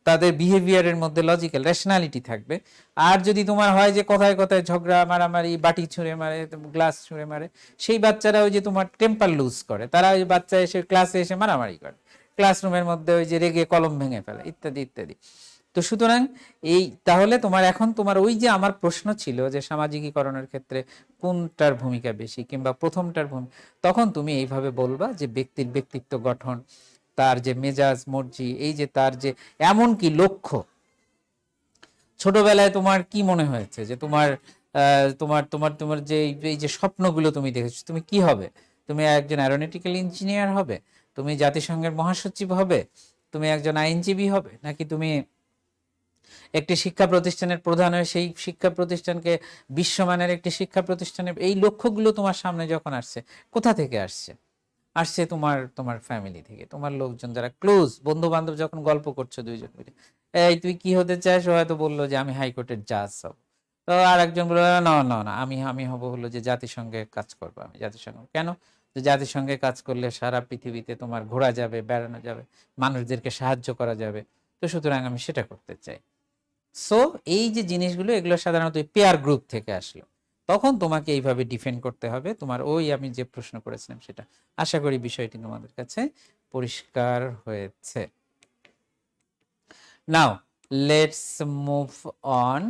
তাদের বিহেভিয়ারের মধ্যে লজিক্যাল রেশনালিটি থাকবে। আর যদি তোমার হয় যে কথায় কথায় ঝগড়া মারামারি, বাটি ছুঁড়ে মারে, গ্লাস ছুঁড়ে মারে, সেই বাচ্চারা ওই যে তোমার টেম্পার লুজ করে, তারা ওই বাচ্চা এসে ক্লাসে এসে মারামারি করে, ক্লাসরুমের মধ্যে ওই যে রেগে কলম ভেঙে ফেলে, ইত্যাদি ইত্যাদি। তো সুতরাং এই তাহলে তোমার এখন তোমার ওই যে আমার প্রশ্ন ছিল যে সামাজিকীকরণের ক্ষেত্রে কোনটার ভূমিকা বেশি, কিংবা প্রথমটার ভূমিকা, তখন তুমি এইভাবে বলবা যে ব্যক্তির ব্যক্তিত্ব গঠন, তার যে মেজাজ মর্জি, এই যে তার যে এমনকি লক্ষ্য, ছোটবেলায় তোমার কি মনে হয়েছে, যে তোমার তোমার তোমার তোমার যে এই যে স্বপ্নগুলো তুমি দেখেছো, তুমি কি হবে, তুমি একজন অ্যারোনটিক্যাল ইঞ্জিনিয়ার হবে, তুমি জাতিসংঘের মহাসচিব হবে, তুমি একজন আইনজীবী হবে, নাকি তুমি একটি শিক্ষা প্রতিষ্ঠানের প্রধান হয়ে সেই শিক্ষা প্রতিষ্ঠানকে বিশ্বমানের একটি শিক্ষা প্রতিষ্ঠানের, এই লক্ষ্যগুলো তোমার সামনে যখন আসছে, কোথা থেকে আসছে, আসছে তোমার তোমার ফ্যামিলি থেকে, তোমার লোকজন যারা ক্লোজ বন্ধু বান্ধব, যখন গল্প করছো দুইজন মিলে, এই তুই কি হতে চাস, ও হয়তো বললো যে আমি হাইকোর্টের জাজ হব। তো আর একজন বললো না না না, আমি আমি হব হলো যে জাতিসংঘে কাজ করবো, আমি জাতিসংঘ কেন, যে জাতিসংঘে কাজ করলে সারা পৃথিবীতে তোমার ঘোরা যাবে, বেড়ানো যাবে, মানুষদেরকে সাহায্য করা যাবে। তো সুতরাং আমি সেটা করতে চাই। সো এই যে জিনিসগুলো, এগুলো সাধারণত পেয়ার গ্রুপ থেকে আসলো। তখন তোমাকে এইভাবে ডিফেন্ড করতে হবে তোমার ওই আমি যে প্রশ্ন করেছিলাম সেটা। আশা করি বিষয়টি তোমাদের কাছে পরিষ্কার হয়েছে। নাও লেটস মুভ অন।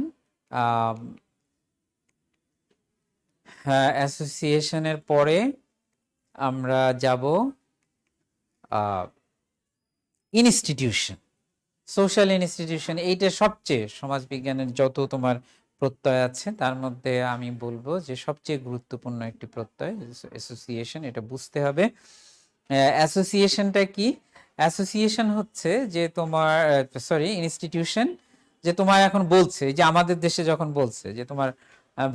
অ্যাসোসিয়েশনের পরে আমরা যাব ইনস্টিটিউশন, সোশ্যাল ইনস্টিটিউশন। এইটা সবচেয়ে সমাজবিজ্ঞানের যত তোমার প্রত্যয় আছে তার মধ্যে আমি বলবো যে সবচেয়ে গুরুত্বপূর্ণ একটি প্রত্যয় অ্যাসোসিয়েশন। এটা বুঝতে হবে। অ্যাসোসিয়েশনটা কি? অ্যাসোসিয়েশন হচ্ছে যে তোমার ইনস্টিটিউশন যে তোমার এখন বলছে, যে আমাদের দেশে যখন বলছে যে তোমার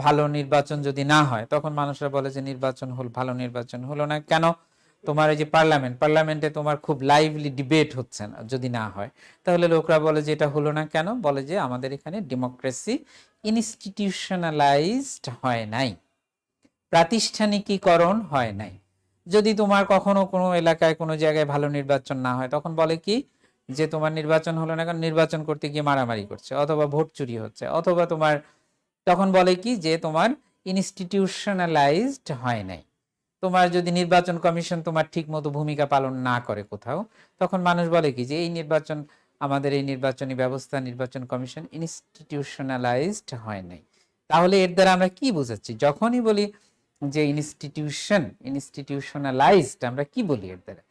ভালো নির্বাচন যদি না হয়, তখন মানুষরা বলে যে নির্বাচন হল, ভালো নির্বাচন হলো না কেন? তোমার এই যে পার্লামেন্টে তোমার খুব লাইভলি ডিবেট হচ্ছে না যদি না হয়, তাহলে লোকরা বলে যে এটা হলো না কেন? বলে যে আমাদের এখানে ডেমোক্রেসি ইনস্টিটিউশনালাইজড হয় নাই, প্রাতিষ্ঠানিকীকরণ হয় নাই। যদি তোমার কখনো কোনো এলাকায় কোনো জায়গায় ভালো নির্বাচন না হয়, তখন বলে কি যে তোমার নির্বাচন হলো না কারণ নির্বাচন করতে গিয়ে মারামারি করছে, অথবা ভোট চুরি হচ্ছে, অথবা তোমার তখন বলে কি যে তোমার ইনস্টিটিউশনালাইজড হয় নাই। তোমার যদি নির্বাচন কমিশন তোমার ঠিক মতো ভূমিকা পালন না করে কোথাও, তখন মানুষ বলে কি যে এই নির্বাচন, আমাদের এই নির্বাচনী ব্যবস্থা, নির্বাচন কমিশন ইনস্টিটিউশনালাইজড হয় নাই। তাহলে এর দ্বারা আমরা কি বোঝাচ্ছি? যখনই বলি যে ইনস্টিটিউশনালাইজড, আমরা কি বলি এর দ্বারা?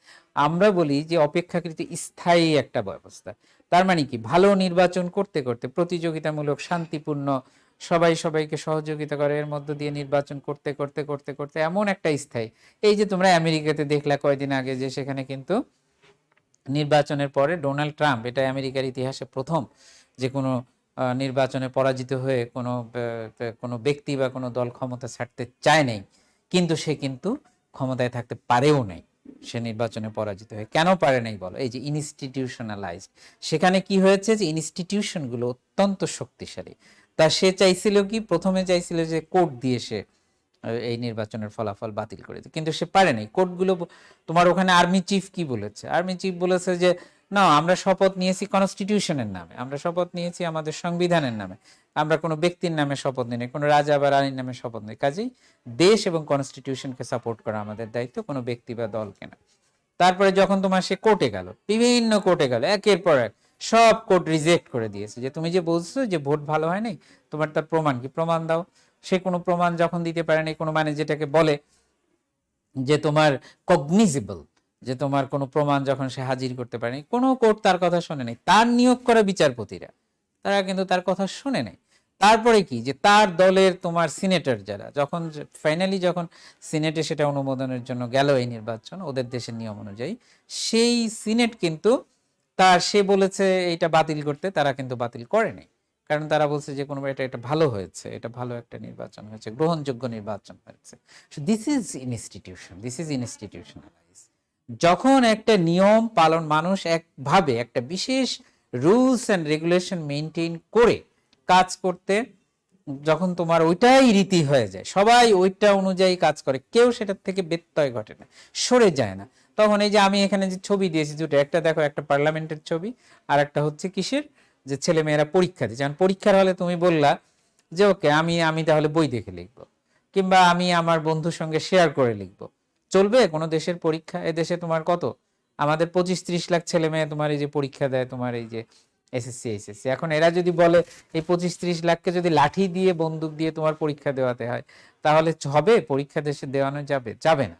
আমরা বলি যে অপেক্ষাকৃত স্থায়ী একটা ব্যবস্থা। তার মানে কি, ভালো নির্বাচন করতে করতে, প্রতিযোগিতামূলক, শান্তিপূর্ণ, সবাই সবাইকে সহযোগিতা করে, এর মধ্য দিয়ে নির্বাচন করতে করতে করতে করতে এমন একটা স্থায়ী, এই যে তোমরা আমেরিকাতে দেখলা কয়দিন আগে যে সেখানে কিন্তু নির্বাচনের পরে ডোনাল্ড ট্রাম্প, এটা আমেরিকার ইতিহাসে প্রথম যে কোনো নির্বাচনে পরাজিত হয়ে কোনো ব্যক্তি বা কোনো দল ক্ষমতা ছাড়তে চায় নাই, কিন্তু সে কিন্তু ক্ষমতায় থাকতে পারেও নাই, সে নির্বাচনে পরাজিত হয়ে। কেন পারে নাই বলো? এই যে ইনস্টিটিউশনালাইজড। সেখানে কি হয়েছে যে ইনস্টিটিউশনগুলো অত্যন্ত শক্তিশালী। তা সে চাইছিল কি, প্রথমে চাইছিল যে কোর্ট দিয়ে সে এই নির্বাচনের ফলাফল বাতিল করে দিতে, কিন্তু সে পারে নাই। কোর্টগুলো, তোমার ওখানে আর্মি চিফ কি বলেছে? আর্মি চিফ বলেছে যে না, আমরা শপথ নিয়েছি কনস্টিটিউশনের নামে, আমরা শপথ নিয়েছি আমাদের সংবিধানের নামে, আমরা কোনো ব্যক্তির নামে শপথ নিই, কোনো রাজা বা রানীর নামে শপথ নেই। কাজেই দেশ এবং কনস্টিটিউশনকে সাপোর্ট করা আমাদের দায়িত্ব, কোনো ব্যক্তি বা দলকে না। তারপরে যখন তোমার সে কোর্টে গেল, বিভিন্ন কোর্টে গেল, একের পর এক সব কোর্ট রিজেক্ট করে দিয়েছে যে তুমি যে বলছো যে ভোট ভালো হয় নাই, তোমার তার প্রমাণ কি? প্রমাণ দাও। সে কোনো প্রমাণ যখন দিতে পারে নাই, কোনো মানে যেটাকে বলে যে তোমার কগনিজেবল, যে তোমার কোনো প্রমাণ যখন সে হাজির করতে পারেনি, কোনো কোর্ট তার কথা শোনে নাই। তার নিয়োগ করা বিচারপতিরা, তারা কিন্তু তার কথা শুনে নাই। তারপরে কি, যে তার দলের তোমার সিনেটর যারা, যখন ফাইনালি যখন সিনেটে সেটা অনুমোদনের জন্য গেল এই নির্বাচন ওদের দেশের নিয়ম অনুযায়ী, সেই সিনেট কিন্তু তার, সে বলেছে এইটা বাতিল করতে, তারা কিন্তু বাতিল করে নাই। কারণ তারা বলছে যে কোনো এটা ভালো হয়েছে, এটা ভালো একটা নির্বাচন হয়েছে, গ্রহণযোগ্য নির্বাচন হয়েছে। This is institution, this is institutionalise. যখন একটা নিয়ম পালন, মানুষ একভাবে একটা বিশেষ রুলস অ্যান্ড রেগুলেশন মেনটেন করে কাজ করতে, যখন তোমার ওইটাই রীতি হয়ে যায়, সবাই ওইটা অনুযায়ী কাজ করে, কেউ সেটার থেকে ব্যত্যয় ঘটে না, সরে যায় না, তখন এই যে আমি এখানে যে ছবি দিয়েছি দুটো, একটা দেখো একটা পার্লামেন্টের ছবি, আর একটা হচ্ছে কিসের, যে ছেলে মেয়েরা পরীক্ষা দিচ্ছে। যেমন পরীক্ষার হলে তুমি বললা যে ওকে আমি আমি তাহলে বই দেখে লিখবো, কিংবা আমি আমার বন্ধুর সঙ্গে শেয়ার করে লিখবো, চলবে কোনো দেশের পরীক্ষা? এ দেশে তোমার কত, আমাদের 25-30 লাখ ছেলে মেয়ে তোমার এই যে পরীক্ষা দেয়, তোমার এই যে এসএসসি এইচএসসি। এখন এরা যদি বলে এই 25-30 লাখকে যদি লাঠি দিয়ে, বন্দুক দিয়ে তোমার পরীক্ষা দেওয়াতে হয়, তাহলে হবে? পরীক্ষা দেশে দেওয়ানো যাবে? যাবে না।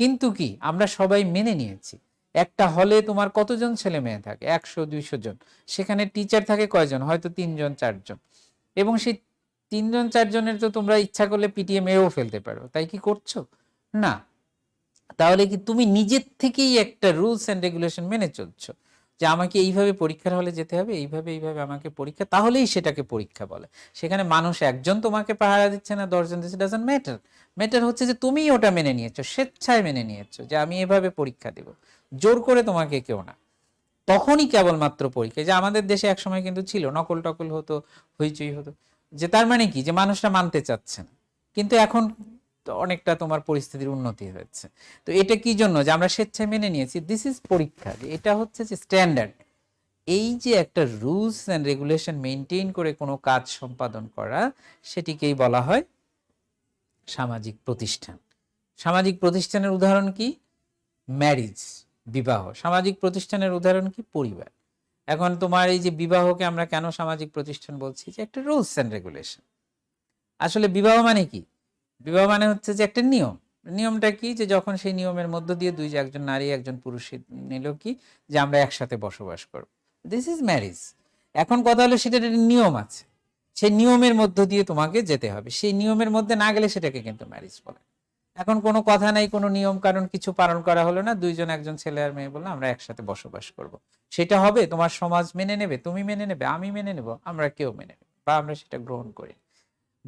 কিন্তু কি, আমরা সবাই মেনে নিয়েছি। একটা হলে তোমার কতজন ছেলে মেয়ে থাকে? 100-200 জন। সেখানে টিচার থাকে কয়জন? হয়তো 3-4 জন। এবং সেই 3-4 জনের তো তোমরা ইচ্ছা করলে পিটিয়ে মেরেও ফেলতে পারো, তাই কি করছো? না। তাহলে কি তুমি নিজের থেকেই একটা রুলস এন্ড রেগুলেশন মেনে চলছো যে আমাকে এইভাবে পরীক্ষার হলে যেতে হবে, এইভাবে এইভাবে আমাকে পরীক্ষা, তাহলেই সেটাকে পরীক্ষা বলে। সেখানে মানুষ একজন তোমাকে পাহারা দিচ্ছে না, 10 জন দিচ্ছে, ডাজন্ট ম্যাটার। ম্যাটার হচ্ছে যে তুমি ওটা মেনে নিয়েছো, স্বেচ্ছায় মেনে নিয়েছো যে আমি এভাবে পরীক্ষা দেব, জোর করে তোমাকে কেউ না। তখনই কেবলমাত্র পরীক্ষা। যে আমাদের দেশে একসময় কিন্তু ছিল, নকল টকল হতো, হইচই হতো, যে তার মানে কি, যে মানুষরা মানতে চাচ্ছে না। কিন্তু এখন তো অনেকটা তোমার পরিস্থিতির উন্নতি হয়েছে। তো এটা কি জন্য যে আমরা স্বেচ্ছায় মেনে নিয়েছি, দিস ইজ পরীক্ষা, এটা হচ্ছে যে স্ট্যান্ডার্ড। এই যে একটা রুলস অ্যান্ড রেগুলেশন মেনটেন করে কোনো কাজ সম্পাদন করা, সেটিকেই বলা হয় সামাজিক প্রতিষ্ঠান। সামাজিক প্রতিষ্ঠানের উদাহরণ কি? ম্যারিজ, বিবাহ। সামাজিক প্রতিষ্ঠানের উদাহরণ কি? পরিবার। এখন তোমার এই যে বিবাহকে আমরা কেন সামাজিক প্রতিষ্ঠান বলছি? যে একটা রুলস অ্যান্ড রেগুলেশন। আসলে বিবাহ মানে কি? বিবাহ মানে হচ্ছে যে একটা নিয়ম। নিয়মটা কি? যে যখন সেই নিয়মের মধ্য দিয়ে একজন নারী একজন পুরুষ নিল কি যে আমরা একসাথে বসবাস করব, দিস ইজ ম্যারিজ। এখন কথা হলো সেটার একটা নিয়ম আছে, সেই নিয়মের মধ্য দিয়ে তোমাকে যেতে হবে, সেই নিয়মের মধ্যে না গেলে সেটাকে কিন্তু ম্যারিজ বলে। এখন কোনো কথা নাই, কোনো নিয়ম কারণ কিছু পালন করা হলো না, দুইজন একজন ছেলে আর মেয়ে বললো আমরা একসাথে বসবাস করব, সেটা হবে? তোমার সমাজ মেনে নেবে, তুমি মেনে নেবে, আমি মেনে নেব, আমরা কেউ মেনে নেবে বা আমরা সেটা গ্রহণ করি।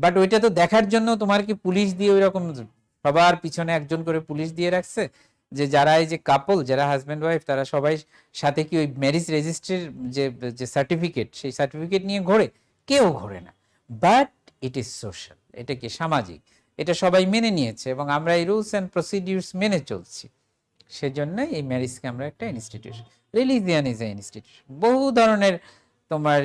বাট ওইটা তো দেখার জন্য তোমার কি পুলিশ দিয়ে ওই রকম সবার পিছনে একজন করে পুলিশ দিয়ে রাখছে যে যারা এই যে কাপল, যারা হাজব্যান্ড ওয়াইফ, তারা সবাই সাথে কি ওই ম্যারেজ রেজিস্ট্রির যে যে সার্টিফিকেট, সেই সার্টিফিকেট নিয়ে ঘোরে? কেউ ঘোরে না। বাট ইট ইজ সোশ্যাল, এটা কি সামাজিক, এটা সবাই মেনে নিয়েছে এবং আমরা এই রুলস অ্যান্ড প্রসিডিউরস মেনে চলছি। সেজন্য এই ম্যারেজকে আমরা একটা institution, religion is a institution. বহু ধরনের তোমার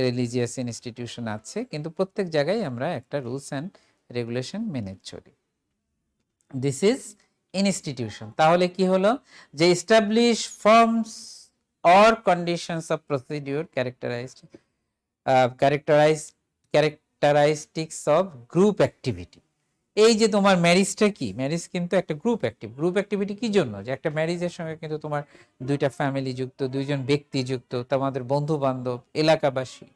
রিলিজিয়াস ইনস্টিটিউশন আছে, কিন্তু প্রত্যেক জায়গায় আমরা একটা রুলস অ্যান্ড রেগুলেশন মেনে চলি। This is institution. তাহলে কি হলো? যে establish forms or conditions of procedure ক্যারেক্টারাইস্টিক্স of group activity. এই যে তোমার ম্যারিজটা কি? ম্যারিজ কিন্তু একটা গ্রুপ অ্যাক্টিভিটি কি জন্য? যে একটা ম্যারিজের সঙ্গে কিন্তু তোমার দুইটা ফ্যামিলি যুক্ত, দুইজন ব্যক্তি যুক্ত, তোমাদের বন্ধু বান্ধব, এলাকাবাসী,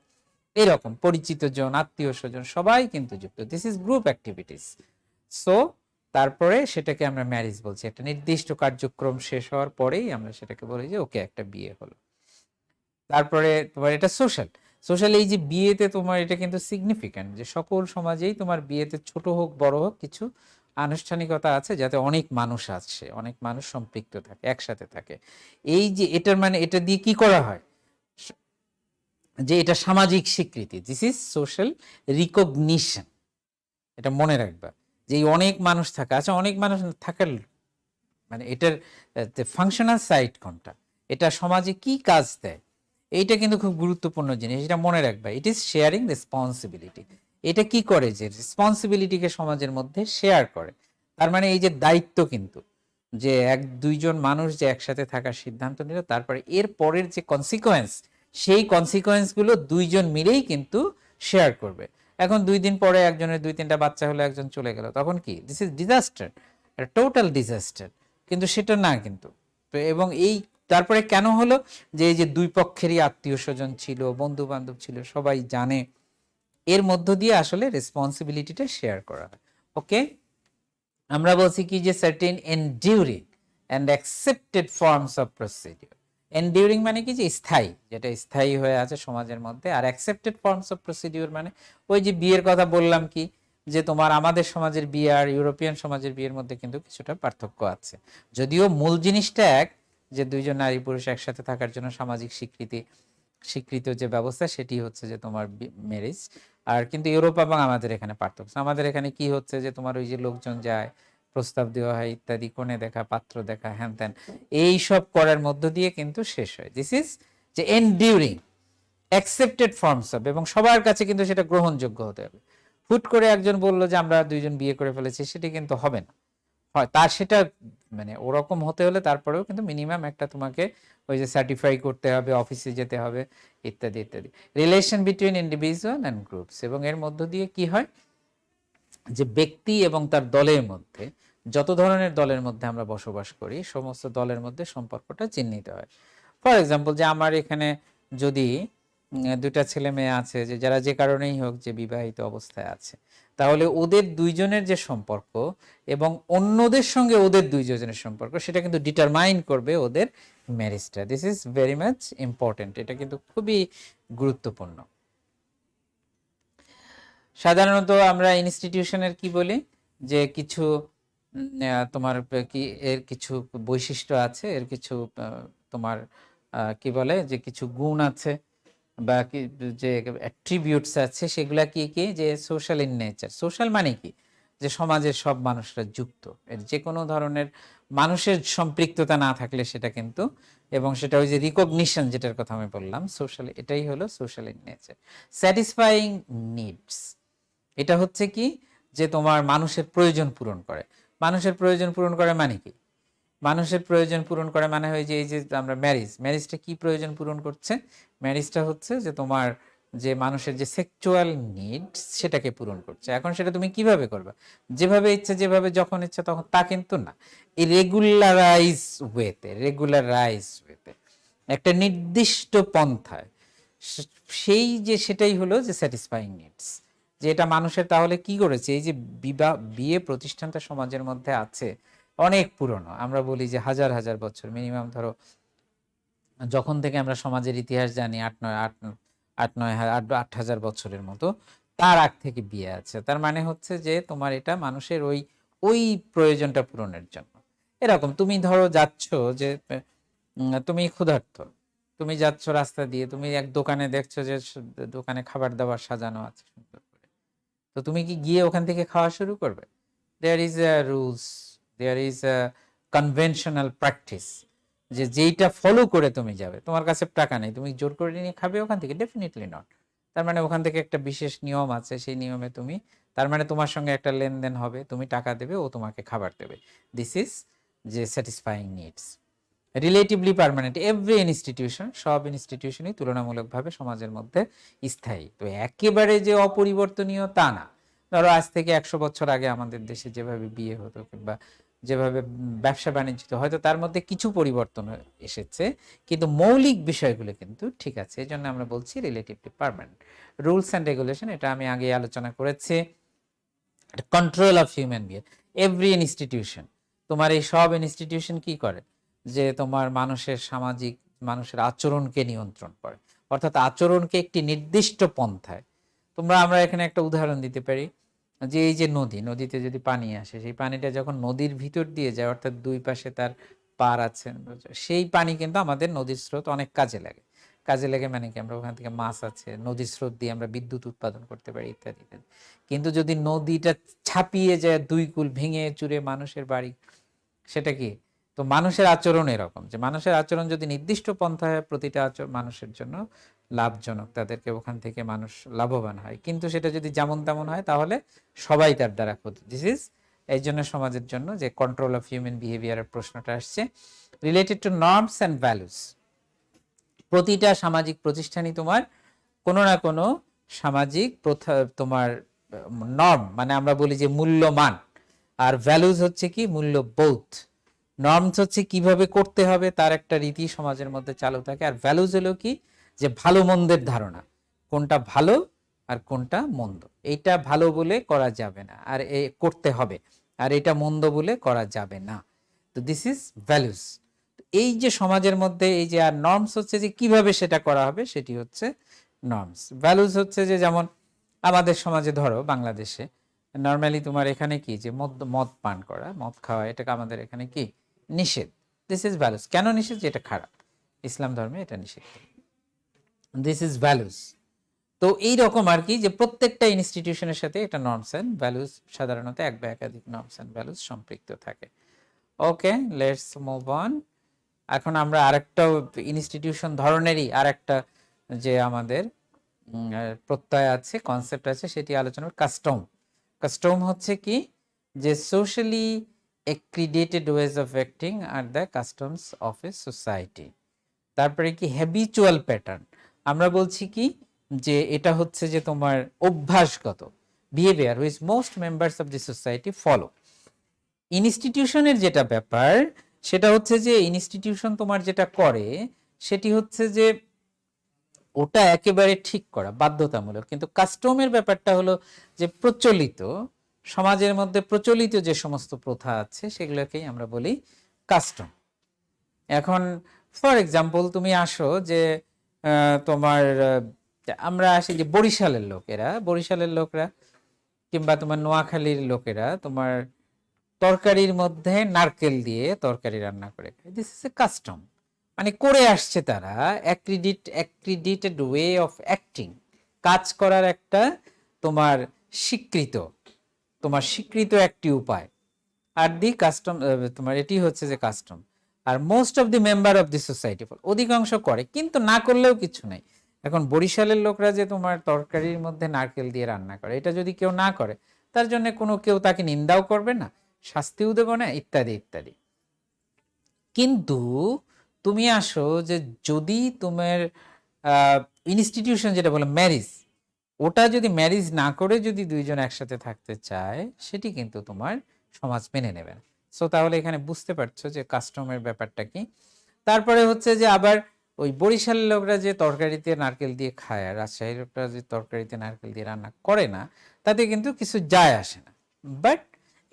এরকম পরিচিত জন, আত্মীয় স্বজন সবাই কিন্তু যুক্ত। This is group activities. So তারপরে সেটাকে আমরা ম্যারিজ বলছি। একটা নির্দিষ্ট কার্যক্রম শেষ হওয়ার পরেই আমরা সেটাকে বলি যে ওকে একটা বিয়ে হলো। তারপরে তোমার এটা সোশ্যাল। সোশ্যাল এই যে বিয়েতে তোমার এটা কিন্তু সিগনিফিক্যান্ট যে সকল সমাজেই তোমার বিয়েতে ছোট হোক বড় হোক কিছু আনুষ্ঠানিকতা আছে যাতে অনেক মানুষ আসে, অনেক মানুষ সম্পৃক্ত থাকে, একসাথে থাকে। এই যে এটার মানে এটা দিয়ে কি করা হয়? যে এটা সামাজিক স্বীকৃতি, দিস ইজ সোশ্যাল রিকগনিশন। এটা মনে রাখবা যে এই অনেক মানুষ থাকা, আচ্ছা অনেক মানুষ থাকার মানে এটার ফাংশনাল সাইড কোনটা, এটা সমাজে কি কাজ দেয়, এইটা কিন্তু খুব গুরুত্বপূর্ণ জিনিস, এটা মনে রাখবা। It is sharing responsibility. এটা কি করে? যে রেসপন্সিবিলিটিকে সমাজের মধ্যে শেয়ার করে। তার মানে এই যে দায়িত্ব কিন্তু, যে এক দুইজন মানুষ যে একসাথে থাকার সিদ্ধান্ত নিল, তারপরে এর পরের যে কনসিকোয়েন্স, সেই কনসিকোয়েন্সগুলো দুইজন মিলেই কিন্তু শেয়ার করবে। এখন 2 দিন পরে একজনের 2-3টা বাচ্চা হলো, একজন চলে গেল, তখন কি? This is disaster, total disaster. কিন্তু সেটা না কিন্তু। তো এবং এই তারপরে কেন হলো? যে এই যে দুই পক্ষেরই আত্মীয় স্বজন ছিল, বন্ধু বান্ধব ছিল, সবাই জানে, এর মধ্য দিয়ে আসলে রেসপন্সিবিলিটিটা শেয়ার করা হয়। ওকে, আমরা বলছি কি যে certain এনডিউরিং and accepted forms of procedure. এনডিউরিং মানে কি? যে স্থায়ী, যেটা স্থায়ী হয়ে আছে সমাজের মধ্যে। আর অ্যাকসেপ্টেড ফর্মস অফ প্রসিডিউর মানে ওই যে বিয়ের কথা বললাম কি, যে তোমার আমাদের সমাজের বিয়ে আর ইউরোপিয়ান সমাজের বিয়ের মধ্যে কিন্তু কিছুটা পার্থক্য আছে, যদিও মূল জিনিসটা এক, যে দুইজন নারী পুরুষ একসাথে থাকার জন্য সামাজিক স্বীকৃত যে ব্যবস্থা, সেটি হচ্ছে যে তোমার ম্যারেজ। আর কিন্তু ইউরোপ এবং আমাদের এখানে পার্থক্য। আমাদের এখানে কি হচ্ছে যে তোমার ওই যে লোকজন যায়, প্রস্তাব দেওয়া হয় ইত্যাদি, কোণে দেখা, পাত্র দেখা, হ্যান ত্যান, এইসব করার মধ্য দিয়ে কিন্তু শেষ হয়। দিস ইজ যে এনডিউরিং অ্যাকসেপ্টেড ফর্মস অফ, এবং সবার কাছে কিন্তু সেটা গ্রহণযোগ্য হতে হবে। হুট করে একজন বললো যে আমরা দুইজন বিয়ে করে ফেলেছি, সেটি কিন্তু হবে না। হয় তার সেটা মানে ওরকম হতে হলে তারপরেও কিন্তু মিনিমাম একটা তোমাকে ওই যে সার্টিফাই করতে হবে, অফিসে যেতে হবে, ইত্যাদি ইত্যাদি। Relation between individual and groups, এবং এর মধ্য দিয়ে কি হয়? যে ব্যক্তি এবং তার দলের মধ্যে, যত ধরনের দলের মধ্যে আমরা বসবাস করি, সমস্ত দলের মধ্যে সম্পর্কটা চিহ্নিত হয়। ফর এক্সাম্পল, যে আমার এখানে যদি দুইটা ছেলে মেয়ে আছে, যে যারা যে কারণেই হোক যে বিবাহিত অবস্থায় আছে, তাহলে ওদের দুইজনের যে সম্পর্ক এবং অন্যদের সঙ্গে ওদের দুইজনের সম্পর্ক, সেটা কিন্তু ডিটারমাইন করবে ওদের ম্যারেজটা। This is very much important, এটা কিন্তু খুবই গুরুত্বপূর্ণ। সাধারণত আমরা ইনস্টিটিউশনের কি বলি? যে কিছু তোমার কি এর কিছু বৈশিষ্ট্য আছে, এর কিছু তোমার কি বলে যে কিছু গুণ আছে বা কি যে অ্যাট্রিবিউটস আছে, সেগুলা কি কি? যে সোশ্যাল ইন নেচার। সোশ্যাল মানে কি? যে সমাজের সব মানুষরা যুক্ত, এর যে কোনো ধরনের মানুষের সম্পৃক্ততা না থাকলে সেটা কিন্তু, এবং সেটা ওই যে রিকগনিশন যেটার কথা আমি বললাম সোশ্যাল, এটাই হলো social in nature. Satisfying needs, এটা হচ্ছে কি যে তোমার মানুষের প্রয়োজন পূরণ করে। মানুষের প্রয়োজন পূরণ করে মানে কি? মানুষের প্রয়োজন পূরণ করে মানে হয় যে এই যে আমরা ম্যারেজটা কি প্রয়োজন পূরণ করছে? ম্যারেজটা হচ্ছে যে তোমার যে মানুষের যে সেক্সুয়াল নিডস সেটাকে পূরণ করছে। এখন সেটা তুমি কিভাবে করবে? যেভাবে ইচ্ছে, যেভাবে যখন ইচ্ছা তখন, তা কিন্তু না। এই রেগুলারাইজ ওয়েতে একটা নির্দিষ্ট পন্থায়, সেই যে সেটাই হলো যে স্যাটিসফাইং নিডস। যে এটা মানুষের তাহলে কি করেছে, এই যে বিয়ে প্রতিষ্ঠানটা সমাজের মধ্যে আছে অনেক পুরনো, আমরা বলি যে হাজার হাজার বছর, মিনিমাম ধরো যখন থেকে আমরা সমাজের ইতিহাস জানি 8-9 বছরের মতো, তার আগ থেকে বিয়ে আছে। তার মানে হচ্ছে যে তোমার এটা মানুষের ওই ওই প্রয়োজনটা পূরণের জন্য। এরকম তুমি ধরো যাচ্ছ যে তুমি ক্ষুধার্ত, তুমি যাচ্ছ রাস্তা দিয়ে, তুমি এক দোকানে দেখছো যে দোকানে খাবার দাবার সাজানো আছে সুন্দর করে, তো তুমি কি গিয়ে ওখান থেকে খাওয়া শুরু করবে? There is a rules, there is a conventional practice, যে যেইটা ফলো করে তুমি যাবে। তোমার কাছে টাকা নেই, তুমি জোর করে নিয়ে খাবে ওখান থেকে? Definitely not. তার মানে ওখান থেকে একটা বিশেষ নিয়ম আছে, সেই নিয়মে তুমি, তার মানে তোমার সঙ্গে একটা লেনদেন হবে, তুমি টাকা দেবে, ও তোমাকে খাবার দেবে। দিস ইজ যে satisfying needs. Relatively permanent, every institution, সব ইনস্টিটিউশনই তুলনামূলকভাবে সমাজের মধ্যে স্থায়ী। তো একেবারে যে অপরিবর্তনীয় তা না। ধরো আজ থেকে 100 বছর আগে আমাদের দেশে যেভাবে বিয়ে হতো কিংবা যেভাবে ব্যবসা বাণিজ্য হতো, হয়তো তার মধ্যে কিছু পরিবর্তন এসেছে, কিন্তু মৌলিক বিষয়গুলো কিন্তু ঠিক আছে। এই জন্য আমরা বলছি relatively permanent. Rules and regulation, এটা আমি আগে আলোচনা করেছি। Control of human behave, every institution, তোমার এই সব ইনস্টিটিউশন কি করে, যে তোমার মানুষের আচরণকে নিয়ন্ত্রণ করে, অর্থাৎ আচরণকে একটি নির্দিষ্ট পন্থায়। আমরা এখানে একটা উদাহরণ দিতে পারি, যে এই যে নদীতে যদি পানি আসে, সেই পানিটা যখন নদীর ভিতর দিয়ে যায়, অর্থাৎ দুই পাশে তার পার আছে, সেই পানি কিন্তু আমাদের নদীর স্রোত অনেক কাজে লেগে মানে কি, আমরা ওখান থেকে মাছ আছে, নদীর স্রোত দিয়ে আমরা বিদ্যুৎ উৎপাদন করতে পারি, ইত্যাদি ইত্যাদি। কিন্তু যদি নদীটা ছাপিয়ে যায়, দুই কূল ভেঙে চুরে মানুষের বাড়ি, সেটা কি? তো মানুষের আচরণ এরকম, যে মানুষের আচরণ যদি নির্দিষ্ট পন্থায়, প্রতিটা মানুষের জন্য লাভজনক, তাদেরকে ওখান থেকে মানুষ লাভবান হয়। কিন্তু সেটা যদি যেমন তেমন হয়, তাহলে সবাই তার দ্বারা ক্ষতি। দিস ইজ, এই জন্য সমাজের জন্য যে কন্ট্রোল অফ হিউম্যান বিহেভিয়ারের প্রশ্নটা আসছে, related to norms and values. প্রতিটা সামাজিক প্রতিষ্ঠানই তোমার কোনো না কোনো সামাজিক প্রথা, তোমার নর্ম মানে আমরা বলি যে মূল্যমান, আর ভ্যালুজ হচ্ছে কি মূল্যবোধ। নর্মস হচ্ছে কিভাবে করতে হবে, তার একটা রীতি সমাজের মধ্যে চালু থাকে, আর ভ্যালুজ হলো কি, যে ভালো মন্দের ধারণা, কোনটা ভালো আর কোনটা মন্দ, এইটা ভালো বলে করা যাবে না আর করতে হবে, আর এটা মন্দ বলে করা যাবে না। তো দিস ইজ ভ্যালুজ। এই যে সমাজের মধ্যে এই যে, আর নর্মস হচ্ছে যে কিভাবে সেটা করা হবে, সেটি হচ্ছে নর্মস। ভ্যালুজ হচ্ছে যে, যেমন আমাদের সমাজে ধরো বাংলাদেশে নর্মালি তোমার এখানে কি, যে মদ পান করা, মদ খাওয়া, এটাকে আমাদের এখানে কি নিষেধ। This is values. কেন নিষেধ? যেটা খারাপ, ইসলাম ধর্মে এটা নিষেধ। This is values. তো এইরকম আর কি, যে প্রত্যেকটা ইনস্টিটিউশনের সাথে এটা নর্মস অ্যান্ড ভ্যালুস, সাধারণত এক বা একাধিক নর্মস অ্যান্ড ভ্যালুস সম্পৃক্ত থাকে। ওকে, লেটস মুভ অন। এখন আমরা আরেকটা ইনস্টিটিউশন ধরনেরই আরেকটা যে আমাদের প্রত্যয় আছে, কনসেপ্ট আছে, সেটি আলোচনা। কাস্টম হচ্ছে কি, যে socially accredited ways of acting are the customs of a society. তারপরে কি হ্যাবিচুয়াল প্যাটার্ন, আমরা বলছি কি, যে এটা হচ্ছে যে তোমার অভ্যাসগত behaviour which most members of the society follow. ইনস্টিটিউশনের যেটা ব্যাপার, সেটা হচ্ছে যে ইনস্টিটিউশন তোমার যেটা করে, সেটি হচ্ছে যে ওটা একেবারে ঠিক করা বাধ্যতামূলক, কিন্তু কাস্টমের ব্যাপারটা হলো যে প্রচলিত, সমাজের মধ্যে প্রচলিত যে সমস্ত প্রথা আছে, সেগুলোকেই আমরা বলি কাস্টম। এখন ফর এক্সাম্পল তুমি আসো যে তোমার আমরা আসি যে বরিশালের লোকরা কিংবা তোমার নোয়াখালীর লোকেরা তোমার তরকারির মধ্যে নারকেল দিয়ে তরকারি রান্না করে খায়। দিস ইজ এ কাস্টম, মানে করে আসছে তারা, অ্যাক্রিডিটেড ওয়ে অফ অ্যাক্টিং, কাজ করার একটা তোমার স্বীকৃত তোমার স্বীকৃত একটি উপায়। আর দি কাস্টম, তোমার এটি হচ্ছে যে কাস্টম। আর most of the member of the society, অধিকাংশ করে, কিন্তু না করলেও কিছু নাই। এখন বরিশালের লোকরা যে তোমার তরকারির মধ্যে নারকেল দিয়ে রান্না করে, এটা যদি কেউ না করে, তার জন্য কোনো কেউ তাকে নিন্দাও করবে না, শাস্তিও দেবো না, ইত্যাদি ইত্যাদি। কিন্তু তুমি আসো যে যদি তোমার ইনস্টিটিউশন যেটা বলে ম্যারিজ, ওটা যদি ম্যারিজ না করে যদি দুইজন একসাথে থাকতে চায়, সেটি কিন্তু তোমার সমাজ মেনে নেবে না। সো তাহলে এখানে বুঝতে পারছো যে কাস্টমের ব্যাপারটা কি। তারপরে হচ্ছে যে আবার ওই বরিশালের লোকরা যে তরকারিতে নারকেল দিয়ে খায়, আর রাজশাহীর লোকরা যে তরকারিতে নারকেল দিয়ে রান্না করে না, তাতে কিন্তু কিছু যায় আসে না। বাট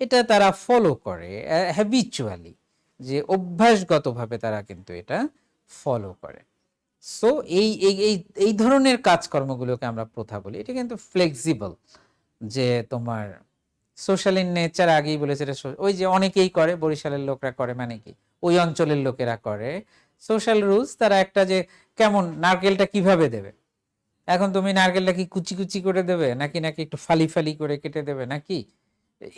এটা তারা ফলো করে হ্যাবিচুয়ালি, যে অভ্যাসগতভাবে তারা কিন্তু এটা ফলো করে। সো এই এই এই এই ধরনের কাজকর্মগুলোকে আমরা প্রথা বলি। এটা কিন্তু ফ্লেক্সিবল, যে তোমার সোশ্যাল ইন নেচার, আগেই বলেছে এটা ওই যে অনেকেই করে, বরিশালের লোকরা করে মানে কি, ওই অঞ্চলের লোকেরা করে। সোশ্যাল রুলস, তারা একটা যে কেমন নারকেলটা কিভাবে দেবে, এখন তুমি নারকেলটা কি কুচি কুচি করে দেবে, নাকি নাকি একটু ফালি ফালি করে কেটে দেবে, নাকি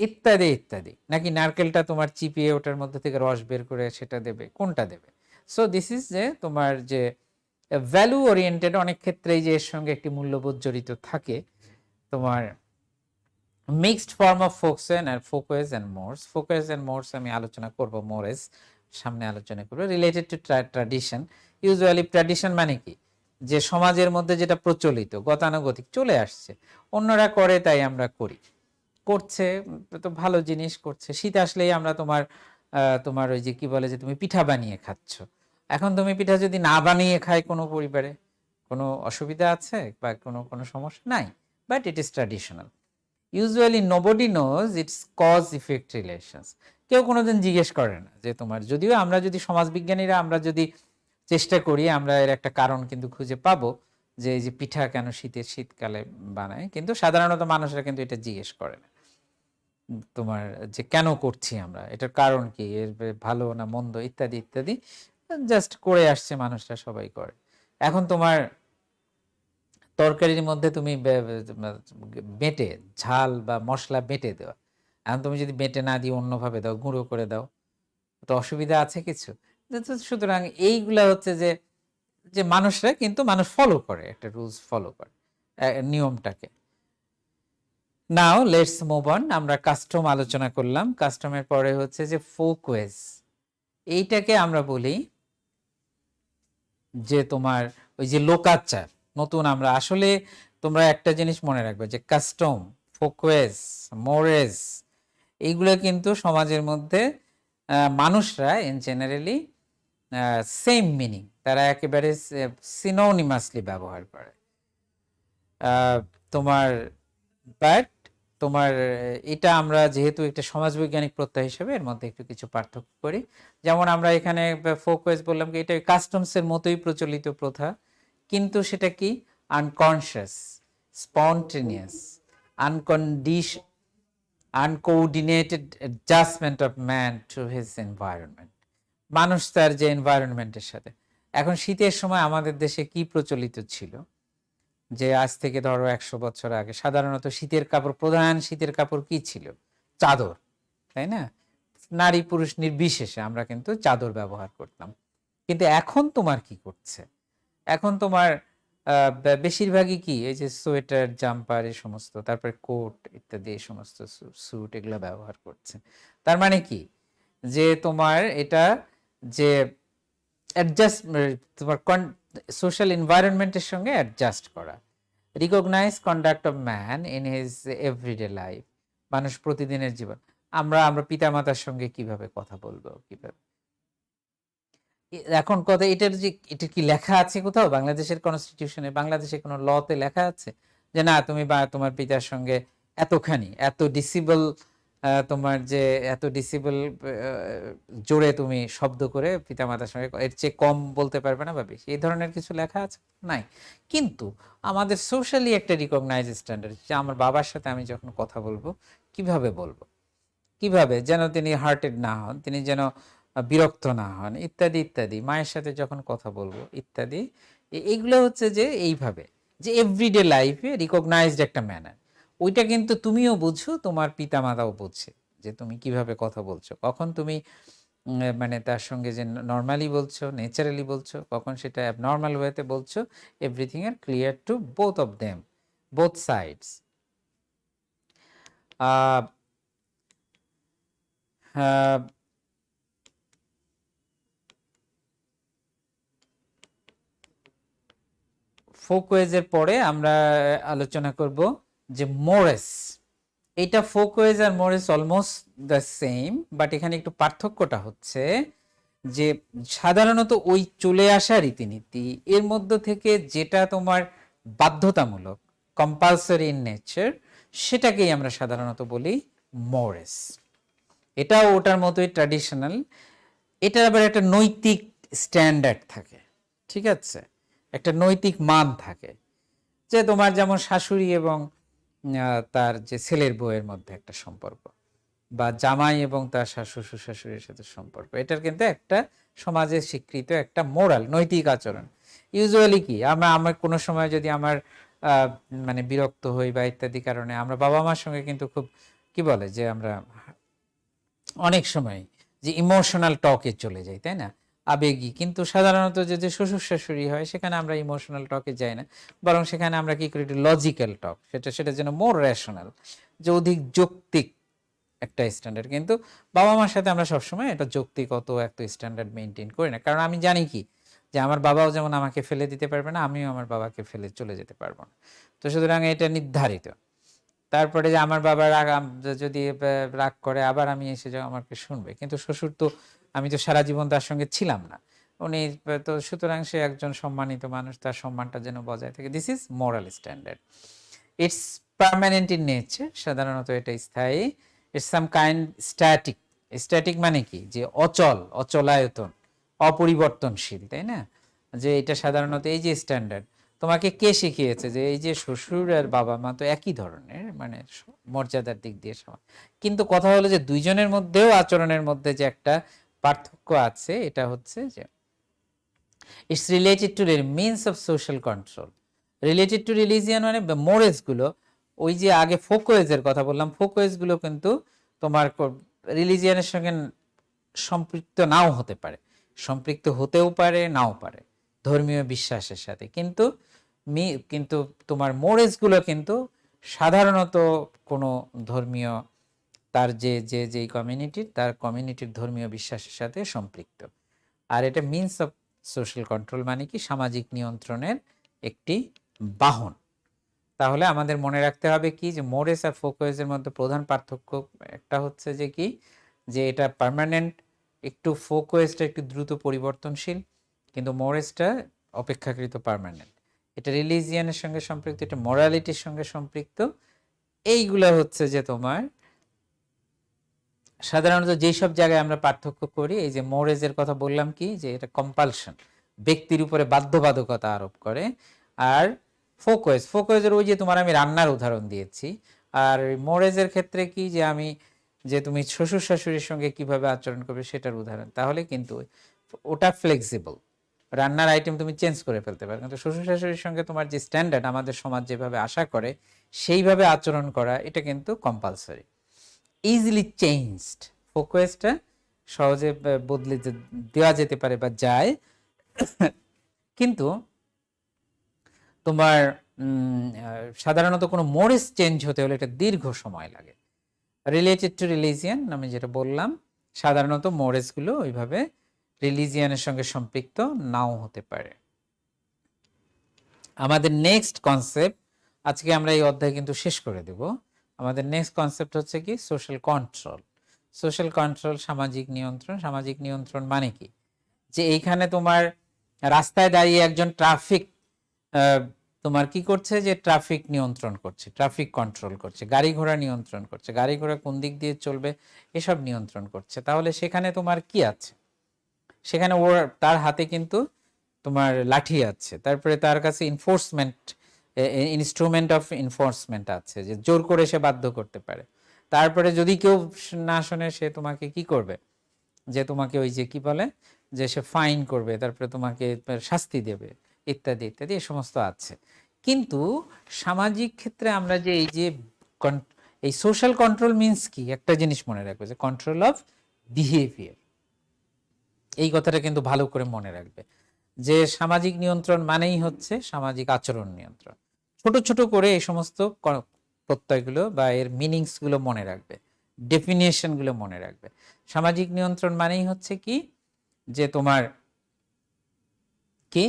ইত্যাদি ইত্যাদি, নাকি নারকেলটা তোমার চিপিয়ে ওটার মধ্যে থেকে রস বের করে সেটা দেবে, কোনটা দেবে। সো দিস ইজ যে তোমার যে ভ্যালু ওরিয়েন্টেড, অনেক ক্ষেত্রেই যে এর সঙ্গে একটি মূল্যবোধ জড়িত থাকে। তোমার মিক্সড ফর্ম অফ ফোকসেন আর folkways and mores. Folkways and mores আমি আলোচনা করব, মোরেস সামনে আলোচনা করবো। Related to tradition, usually tradition মানে কি, যে সমাজের মধ্যে যেটা প্রচলিত, গতানুগতিক চলে আসছে, অন্যরা করে তাই আমরা করি, করছে তো ভালো জিনিস করছে। শীত আসলেই আমরা তোমার তোমার ওই যে কি বলে যে তুমি পিঠা বানিয়ে খাচ্ছ। এখন তুমি পিঠা যদি না বানিয়ে খায় কোনো পরিবারে, কোনো অসুবিধা আছে বা কোনো কোনো সমস্যা নাই, but it is traditional. Usually nobody knows its cause effect relations. কেউ কোনোদিন জিজ্ঞেস করে না যে তোমার, যদিও আমরা যদি সমাজবিজ্ঞানীরা আমরা যদি চেষ্টা করি, আমরা এর একটা কারণ কিন্তু খুঁজে পাবো, যে এই যে পিঠা কেন শীতকালে বানায়, কিন্তু সাধারণত মানুষরা কিন্তু এটা জিজ্ঞেস করে না তোমার, যে কেন করছি আমরা, এটার কারণ কি, এর ভালো না মন্দ ইত্যাদি ইত্যাদি, জাস্ট করে আসছে মানুষরা, সবাই করে। এখন তোমার তরকারির মধ্যে তুমি বেটে ঝাল বা মশলা বেটে দেওয়া, এখন তুমি যদি বেটে না দিয়ে অন্যভাবে দাও, গুঁড়ো করে দাও, তো অসুবিধা আছে কিছু? সুতরাং এইগুলা হচ্ছে যে যে মানুষরা কিন্তু মানুষ ফলো করে, একটা রুলস ফলো করে, নিয়মটাকে। Now let's move on. আমরা কাস্টম আলোচনা করলাম, কাস্টমের পরে হচ্ছে যে ফোকওয়েজ। এইটাকে আমরা বলি যে তোমার ওই যে লোকাচার। নতুন আমরা আসলে, তোমরা একটা জিনিস মনে রাখবে যে কাস্টম, ফোকওয়েজ, মোরেজ, এইগুলো কিন্তু সমাজের মধ্যে মানুষরা ইন জেনারেলি সেম মিনিং, তারা একেবারে সিনোনিমাসলি ব্যবহার করে। তোমার বাট তোমার এটা আমরা যেহেতু একটা সমাজবৈজ্ঞানিক প্রত্যয় হিসেবে এর মধ্যে একটু কিছু পার্থক্য করি। যেমন আমরা এখানে ফোকওয়েজ বললাম কি, এটা কাস্টমসের মতোই প্রচলিত প্রথা, কিন্তু সেটা কি unconscious, spontaneous, আনকোঅর্ডিনেটেড adjustment of man to his environment. মানুষ তার যে এনভায়রনমেন্টের সাথে। এখন শীতের সময় আমাদের দেশে কি প্রচলিত ছিল, যে আজ থেকে ধরো 100 বছর আগে সাধারণত শীতের কাপড়, প্রধান শীতের কাপড় কি ছিল, চাদর, তাই না? নারী পুরুষ নির্বিশেষে আমরা কিন্তু চাদর ব্যবহার করতাম। কিন্তু এখন তোমার কি করছে, এখন তোমার বেশিরভাগই কি এই যে সোয়েটার, জাম্পার, এই সমস্ত, তারপরে কোট ইত্যাদি, এই সমস্ত স্যুট, এগুলো ব্যবহার করছে। তার মানে কি, যে তোমার এটা যে অ্যাডজাস্ট, তোমার সোশ্যাল এনভায়রনমেন্টের সঙ্গে অ্যাডজাস্ট করা। Recognise conduct of man in his everyday life, মানুষ প্রতিদিনের জীবন। আমরা পিতামাতার সঙ্গে কিভাবে কথা বলবো, কিভাবে, এখন কথা এটার যে এটা কি লেখা আছে কোথাও বাংলাদেশের কনস্টিটিউশনে, বাংলাদেশে কোনো লতে লেখা আছে যে না তুমি বা তোমার পিতার সঙ্গে এতখানি, এত ডিসিবল, তোমার যে এত ডিসিবল জোরে তুমি শব্দ করে পিতামাতার সঙ্গে, এর চেয়ে কম বলতে পারবে না বা বেশি, এই ধরনের কিছু লেখা আছে? নাই। কিন্তু আমাদের সোশ্যালি একটা রিকগনাইজ স্ট্যান্ডার্ড, যে আমার বাবার সাথে আমি যখন কথা বলবো কিভাবে বলবো, কিভাবে যেন তিনি হার্টেড না হন, তিনি যেন বিরক্ত না হন, ইত্যাদি ইত্যাদি। মায়ের সাথে যখন কথা বলবো ইত্যাদি, এইগুলো হচ্ছে যে এইভাবে, যে এভরিডে লাইফে রিকগনাইজড একটা ম্যানার। ওইটা কিন্তু তুমিও বুঝো, তোমার পিতামাতাও বুঝছে যে তুমি কিভাবে কথা বলছো, কখন তুমি মানে তার সঙ্গে যে নর্মালি বলছো, ন্যাচারালি বলছো, কখন সেটা অ্যাবনর্মাল ওয়েতে বলছো। Everything are clear to both of them, both sides. ফোকওয়েজের পরে আমরা আলোচনা করব যে মোরেস। এইটা ফোকওয়েজ আর mores almost the same, but এখানে একটু পার্থক্যটা হচ্ছে যে সাধারণত ওই চলে আসা রীতিনীতি এর মধ্য থেকে যেটা তোমার বাধ্যতামূলক, কম্পালসারি ইন নেচার, সেটাকেই আমরা সাধারণত বলি মোরেস। এটাও ওটার মতোই ট্র্যাডিশনাল। এটার আবার একটা নৈতিক স্ট্যান্ডার্ড থাকে, ঠিক আছে, একটা নৈতিক মান থাকে। যে তোমার যেমন শাশুড়ি এবং তার যে ছেলের বউয়ের মধ্যে একটা সম্পর্ক, বা জামাই এবং তার শ্বশুর শাশুড়ির সাথে সম্পর্ক, এটার কিন্তু একটা সমাজের স্বীকৃত একটা মোরাল, নৈতিক আচরণ। ইউজুয়ালি কি আমার কোনো সময় যদি আমার মানে বিরক্ত হই বা ইত্যাদি কারণে আমরা বাবা মার সঙ্গে কিন্তু খুব কি বলে যে আমরা অনেক সময় যে ইমোশনাল টকে চলে যাই, তাই না, আবেগী। কিন্তু সাধারণত যে শ্বশুর শাশুড়ি হয় সেখানে আমরা ইমোশনাল টকে যাই না, বরং সেখানে আমরা কি করি, লজিক্যাল টক, সেটা যেন মোর রেশনাল, যে অধিক যৌক্তিক একটা স্ট্যান্ডার্ড। কিন্তু বাবা মার সাথে আমরা সবসময় এটা যৌক্তিকত একটা স্ট্যান্ডার্ড মেনটেন করি না, কারণ আমি জানি কি যে আমার বাবাও যেমন আমাকে ফেলে দিতে পারবে না, আমিও আমার বাবাকে ফেলে চলে যেতে পারবো না। তো সুতরাং এটা নির্ধারিত। তারপরে যে আমার বাবা যদি রাগ করে আবার আমি এসে আমাকে শুনবে, কিন্তু শ্বশুর তো আমি তো সারা জীবন তার সঙ্গে ছিলাম না, উনি তো, সুতরাং সে একজন সম্মানিত মানুষ, তার সম্মানটা যেন বজায় থাকে। This is moral standard. It's permanent in nature, সাধারণত এটা স্থায়ী। It's some kind static. Static মানে কি, যে অচল, অচলায়তন, অপরিবর্তনশীল, তাই না। যে এটা সাধারণত এই যে স্ট্যান্ডার্ড, তোমাকে কে শিখিয়েছে যে এই যে শ্বশুর আর বাবা মা তো একই ধরনের, মানে মর্যাদার দিক দিয়ে সমান, কিন্তু কথা হলো যে দুইজনের মধ্যেও আচরণের মধ্যে যে একটা পার্থক্য আছে, এটা হচ্ছে যে it's related to means of social control. Related to religion মানে মোরেস গুলো, ওই যে আগে ফোকওয়েজের কথা বললাম, ফোকওয়েজ গুলো কিন্তু তোমার রিলিজিয়ানের সঙ্গে সম্পৃক্ত নাও হতে পারে, সম্পৃক্ত হতেও পারে, নাও পারে, ধর্মীয় বিশ্বাসের সাথে। কিন্তু কিন্তু তোমার মোরেস গুলো কিন্তু সাধারণত কোনো ধর্মীয়, তার যে কমিউনিটির, তার কমিউনিটির ধর্মীয় বিশ্বাসের সাথে সম্পৃক্ত। আর এটা মিনস অফ সোশ্যাল কন্ট্রোল মানে কি, সামাজিক নিয়ন্ত্রণের একটি বাহন। তাহলে আমাদের মনে রাখতে হবে কি, যে মোরেস আর ফোকওয়েজের মধ্যে প্রধান পার্থক্য একটা হচ্ছে যে কি, যে এটা পার্মানেন্ট, একটু ফোকওয়েজটা একটু দ্রুত পরিবর্তনশীল, কিন্তু মোরেসটা অপেক্ষাকৃত পার্মানেন্ট। এটা রিলিজিয়ানের সঙ্গে সম্পৃক্ত, এটা মোরালিটির সঙ্গে সম্পৃক্ত। এইগুলা হচ্ছে যে তোমার সাধারণত যেসব জায়গায় আমরা পার্থক্য করি, এই যে মোরেজের কথা বললাম কি, যে এটা কম্পালশন, ব্যক্তির উপরে বাধ্যবাধকতা আরোপ করে। আর ফোকওয়েজের ওই যে তোমার আমি রান্নার উদাহরণ দিয়েছি। আর মোরেজের ক্ষেত্রে কি, যে আমি যে তুমি শ্বশুর শাশুড়ির সঙ্গে কিভাবে আচরণ করবে সেটার উদাহরণ। তাহলে কিন্তু ওটা ফ্লেক্সিবল, রান্নার আইটেম তুমি চেঞ্জ করে ফেলতে পারো, কিন্তু শ্বশুর শাশুড়ির সঙ্গে তোমার যে স্ট্যান্ডার্ড আমাদের সমাজ যেভাবে আশা করে সেইভাবে আচরণ করা, এটা কিন্তু কম্পালসারি, ইজিলি চেঞ্জড। ফোকওয়েজটা সহজে বদলে দেওয়া যেতে পারে বা যায়, কিন্তু তোমার সাধারণত কোনো মোরেস চেঞ্জ হতে হলে এটা দীর্ঘ সময় লাগে। রিলেটেড টু রিলিজিয়ান আমি যেটা বললাম, সাধারণত মোরেসগুলো ওইভাবে রিলিজিয়ানের সঙ্গে সম্পৃক্ত নাও হতে পারে। আমাদের নেক্সট কনসেপ্ট, আজকে আমরা এই অধ্যায় কিন্তু শেষ করে দেব। আমাদের নেক্সট কনসেপ্ট হচ্ছে কি, সোশ্যাল কন্ট্রোল। সোশ্যাল কন্ট্রোল, সামাজিক নিয়ন্ত্রণ। সামাজিক নিয়ন্ত্রণ মানে কি, যে এইখানে তোমার রাস্তায় দাঁড়িয়ে একজন ট্রাফিক তোমার কি করছে, যে ট্রাফিক নিয়ন্ত্রণ করছে, ট্রাফিক কন্ট্রোল করছে, গাড়ি ঘোড়া নিয়ন্ত্রণ করছে, গাড়ি ঘোড়া কোন দিক দিয়ে চলবে এসব নিয়ন্ত্রণ করছে। তাহলে সেখানে তোমার কি আছে, সেখানে ওর তার হাতে কিন্তু তোমার লাঠি আছে, তারপরে তার কাছে ইনফোর্সমেন্ট, ইনস্ট্রুমেন্ট অফ ইনফোর্সমেন্ট আছে, যে জোর করে সে বাধ্য করতে পারে। তারপরে যদি কেউ না শোনে, সে তোমাকে কি করবে, যে তোমাকে ওই যে কি বলে, যে সে ফাইন করবে, তারপরে তোমাকে শাস্তি দেবে, ইত্যাদি ইত্যাদি, এই সমস্ত আছে। কিন্তু সামাজিক ক্ষেত্রে আমরা যে এই যে এই সোশ্যাল কন্ট্রোল মিন্স কি, একটা জিনিস মনে রাখবে যে কন্ট্রোল অফ বিহেভিয়ার। এই কথাটা কিন্তু ভালো করে মনে রাখবে যে সামাজিক নিয়ন্ত্রণ মানেই হচ্ছে সামাজিক আচরণ নিয়ন্ত্রণ। ছোট ছোট করে এই সমস্ত প্রত্যয়গুলো বা এর মিনিংসগুলো মনে রাখবে, ডেফিনেশনগুলো মনে রাখবে। সামাজিক নিয়ন্ত্রণ মানেই হচ্ছে কি, যে তোমার কি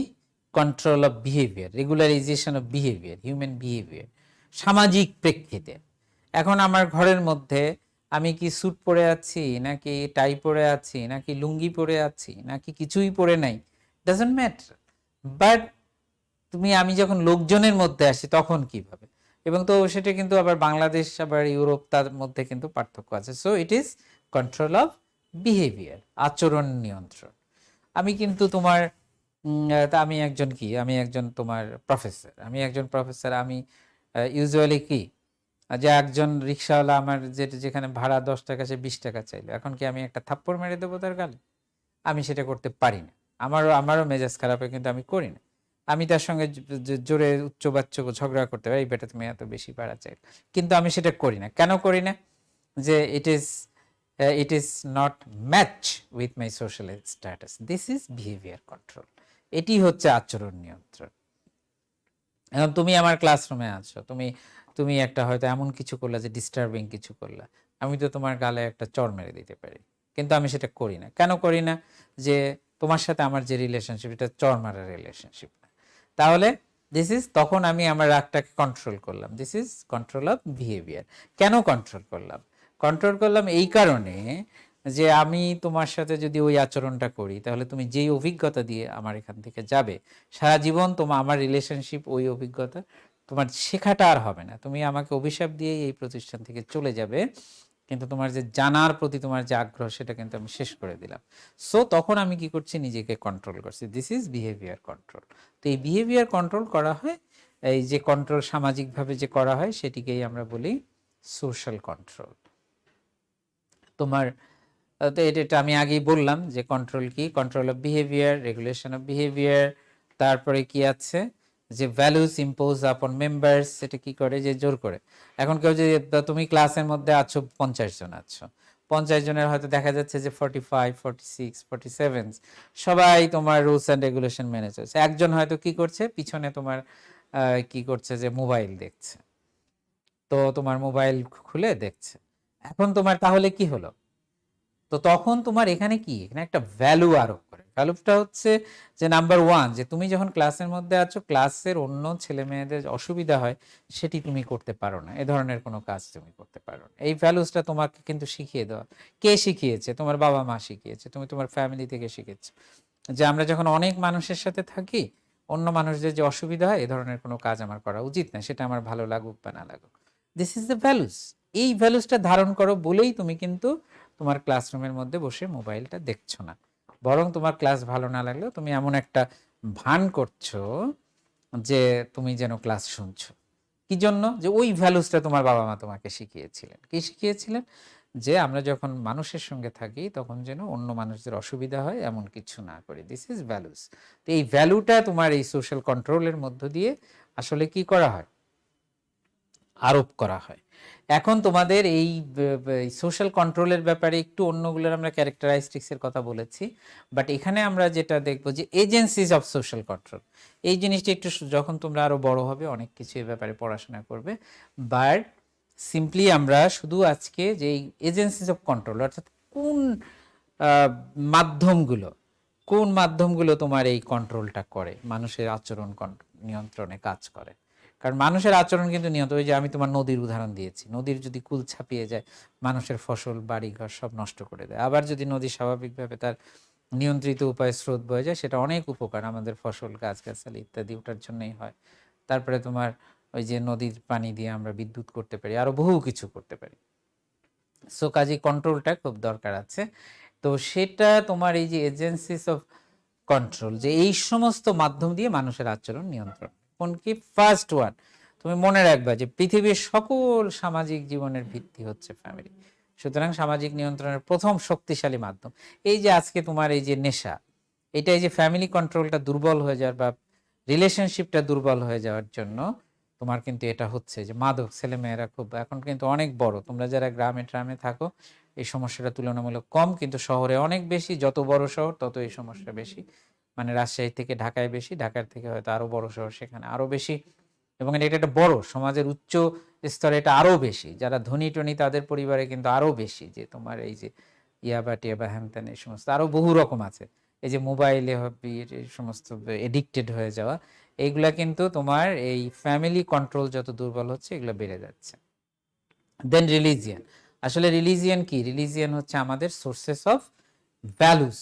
control of behaviour, regularisation of behaviour, human behaviour সামাজিক প্রেক্ষিতে। এখন আমার ঘরের মধ্যে আমি কি স্যুট পরে আছি, নাকি টাই পরে আছি, নাকি লুঙ্গি পরে আছি, নাকি কিছুই পরে নাই, ডাজন্ট ম্যাটার। বাট আমি যখন লোকজনের মধ্যে আসি তখন কিভাবে, এবং তো সেটা কিন্তু আবার বাংলাদেশ আবার ইউরোপ, তার মধ্যে কিন্তু পার্থক্য আছে। So it is control of behaviour, আচরণ নিয়ন্ত্রণ। আমি কিন্তু তোমার আমি একজন কি, আমি একজন তোমার প্রফেসর, আমি ইউজুয়ালি কি, যে একজন রিক্সাওয়ালা আমার যেখানে ভাড়া 10 টাকা, সে 20 টাকা চাইলো, এখন কি আমি একটা থাপ্পড় মেরে দেবো তার গালে? আমি সেটা করতে পারি না। আমারও মেজাজ খারাপ হয়, কিন্তু আমি করি না। আমি তার সঙ্গে জোরে উচ্চবাচ্য ঝগড়া করতে পারি, বেটা তুমি এত বেশি ভাড়া চাই, কিন্তু আমি সেটা করি না। কেন করি না? যে it is not match with my social status, this is behaviour control. এটি হচ্ছে আচরণ নিয়ন্ত্রণ। এখন তুমি আমার ক্লাসরুমে আছো, তুমি একটা হয়তো এমন কিছু করলা যে ডিস্টার্বিং কিছু করলা, আমি তো তোমার গালে একটা চড় মেরে দিতে পারি, কিন্তু আমি সেটা করি না। কেন করি না? যে তোমার সাথে আমার যে রিলেশনশিপ, এটা চড় মারার রিলেশনশিপ না। তাহলে তখন আমি আমার রাগটাকে কন্ট্রোল করলাম। This is control of behaviour. কেন কন্ট্রোল করলাম? কন্ট্রোল করলাম এই কারণে যে আমি তোমার সাথে যদি ওই আচরণটা করি, তাহলে তুমি যেই অভিজ্ঞতা দিয়ে আমার এখান থেকে যাবে, সারা জীবন আমার রিলেশনশিপ, ওই অভিজ্ঞতা তোমার শেখাটা আর হবে না। তুমি আমাকে অভিশাপ দিয়ে এই প্রতিষ্ঠান থেকে চলে যাবে, কিন্তু তোমার যে জানার প্রতি তোমার যে আগ্রহ, সেটা কিন্তু আমি শেষ করে দিলাম। সো তখন আমি কি করছি, নিজেকে কন্ট্রোল করছি। This is behaviour control. তো এই বিহেভিয়ার কন্ট্রোল করা হয়, এই যে কন্ট্রোল সামাজিকভাবে যে করা হয়, সেটিকেই আমরা বলি সোশ্যাল কন্ট্রোল। তোমার তো এটা আমি আগেই বললাম যে কন্ট্রোল কি, control of behaviour, regulation of behaviour. তারপরে কি আছে, যে ভ্যালুস ইম্পোজ আপন মেম্বার্স, সেটা কি করে, যে জোর করে। এখন কেউ যে, তুমি ক্লাসের মধ্যে আছো, 50 জন আছো, 50 জনের হয়তো দেখা যাচ্ছে যে 45, 46, 47 সবাই তোমার রুলস অ্যান্ড রেগুলেশন মেনে চলছে। একজন হয়তো কি করছে, পিছনে তোমার কি করছে, যে মোবাইল দেখছে, তো তোমার মোবাইল খুলে দেখছে। এখন তোমার তাহলে কি হলো, তো তখন তোমার এখানে কি, এখানে একটা ভ্যালু আরোপ করে। ভ্যালুটা হচ্ছে যে নাম্বার 1, যে তুমি যখন ক্লাসের মধ্যে আছো, ক্লাসের অন্য ছেলে মেয়েদের অসুবিধা হয়, সেটি তুমি করতে পারো না, এ ধরনের কোনো কাজ তুমি করতে পারো না। এই ভ্যালুসটা তোমাকে কিন্তু শিখিয়ে দেওয়া। কে শিখিয়েছে? তোমার বাবা মা শিখিয়েছে, তুমি তোমার ফ্যামিলি থেকে শিখেছো, যে আমরা যখন অনেক মানুষের সাথে থাকি, অন্য মানুষদের যে অসুবিধা হয়, এ ধরনের কোনো কাজ আমার করা উচিত না, সেটা আমার ভালো লাগুক বা না লাগুক। This is the values. এই ভ্যালুসটা ধারণ করো বলেই তুমি কিন্তু তোমার ক্লাসরুমের মধ্যে বসে মোবাইলটা দেখছো না, বরং তোমার ক্লাস ভালো না লাগলেও তুমি এমন একটা ভান করছো যে তুমি যেন ক্লাস শুনছো। কি জন্য? যে ওই ভ্যালুসটা তোমার বাবা মা তোমাকে শিখিয়েছিলেন। কি শিখিয়েছিলেন? যে আমরা যখন মানুষের সঙ্গে থাকি, তখন যেন অন্য মানুষদের অসুবিধা হয় এমন কিছু না করি। This is values. তো এই ভ্যালুটা তোমার এই সোশ্যাল কন্ট্রোলের মধ্য দিয়ে আসলে কি করা হয়, আরোপ করা হয়। এখন তোমাদের এই সোশ্যাল কন্ট্রোলের ব্যাপারে একটু অন্যগুলোর আমরা ক্যারেক্টারিস্টিক্সের কথা বলেছি, বাট এখানে আমরা যেটা দেখবো যে এজেন্সিজ অফ সোশ্যাল কন্ট্রোল, এই জিনিসটা একটু যখন তোমরা আরো বড় হবে, অনেক কিছু এই ব্যাপারে পড়াশোনা করবে। বাট সিম্পলি আমরা শুধু আজকে যে এজেন্সিজ অফ কন্ট্রোল, অর্থাৎ কোন মাধ্যমগুলো, তোমার এই কন্ট্রোলটা করে, মানুষের আচরণ নিয়ন্ত্রণে কাজ করে। কারণ মানুষের আচরণ কিন্তু নিয়ন্ত্রণ, ওই যে আমি তোমার নদীর উদাহরণ দিয়েছি, নদীর যদি কুল ছাপিয়ে যায়, মানুষের ফসল, বাড়িঘর সব নষ্ট করে দেয়। আবার যদি নদী স্বাভাবিকভাবে তার নিয়ন্ত্রিত উপায়ে স্রোত বয়ে যায়, সেটা অনেক উপকার, আমাদের ফসল, গাছগাছালি ইত্যাদি ওটার জন্যই হয়। তারপরে তোমার ওই যে নদীর পানি দিয়ে আমরা বিদ্যুৎ করতে পারি, আরো বহু কিছু করতে পারি। সো কাজে কন্ট্রোলটা খুব দরকার আছে। তো সেটা তোমার এই যে এজেন্সিস অফ কন্ট্রোল, যে এই সমস্ত মাধ্যম দিয়ে মানুষের আচরণ নিয়ন্ত্রণ। কোন কি? ফার্স্ট ওয়ান, তুমি মনে রাখবা যে পৃথিবীর সকল সামাজিক জীবনের ভিত্তি হচ্ছে ফ্যামিলি। সুতরাং সামাজিক নিয়ন্ত্রণের প্রথম শক্তিশালী মাধ্যম, এই যে আজকে তোমার এই যে নেশা, এটা এই যে ফ্যামিলি কন্ট্রোলটা দুর্বল হয়ে যাওয়ার বা রিলেশনশিপটা দুর্বল হয়ে যাওয়ার জন্য তোমার কিন্তু এটা হচ্ছে যে মাদক, ছেলেমেয়েরা খুব এখন কিন্তু অনেক বড়, তোমরা যারা গ্রামে ট্রামে থাকো এই সমস্যাটা তুলনামূলক কম, কিন্তু শহরে অনেক বেশি, যত বড় শহর তত এই সমস্যা বেশি। মানে রাজশাহী থেকে ঢাকায় বেশি, ঢাকার থেকে হয়তো আরো বড় শহর সেখানে আরো বেশি, এবং এটা একটা বড় সমাজের উচ্চ স্তরে এটা আরো বেশি, যারা ধনী টনি তাদের পরিবারে কিন্তু আরো বেশি, যে তোমার এই যে ইয়াবা টিয়াবা হ্যান এই সমস্ত আরো বহু রকম আছে। এই যে মোবাইলে এই সমস্ত এডিক্টেড হয়ে যাওয়া, এইগুলা কিন্তু তোমার এই ফ্যামিলি কন্ট্রোল যত দুর্বল হচ্ছে এগুলো বেড়ে যাচ্ছে। দেন রিলিজিয়ান, আসলে রিলিজিয়ান কি? রিলিজিয়ান হচ্ছে আমাদের সোর্সেস অফ ভ্যালুস।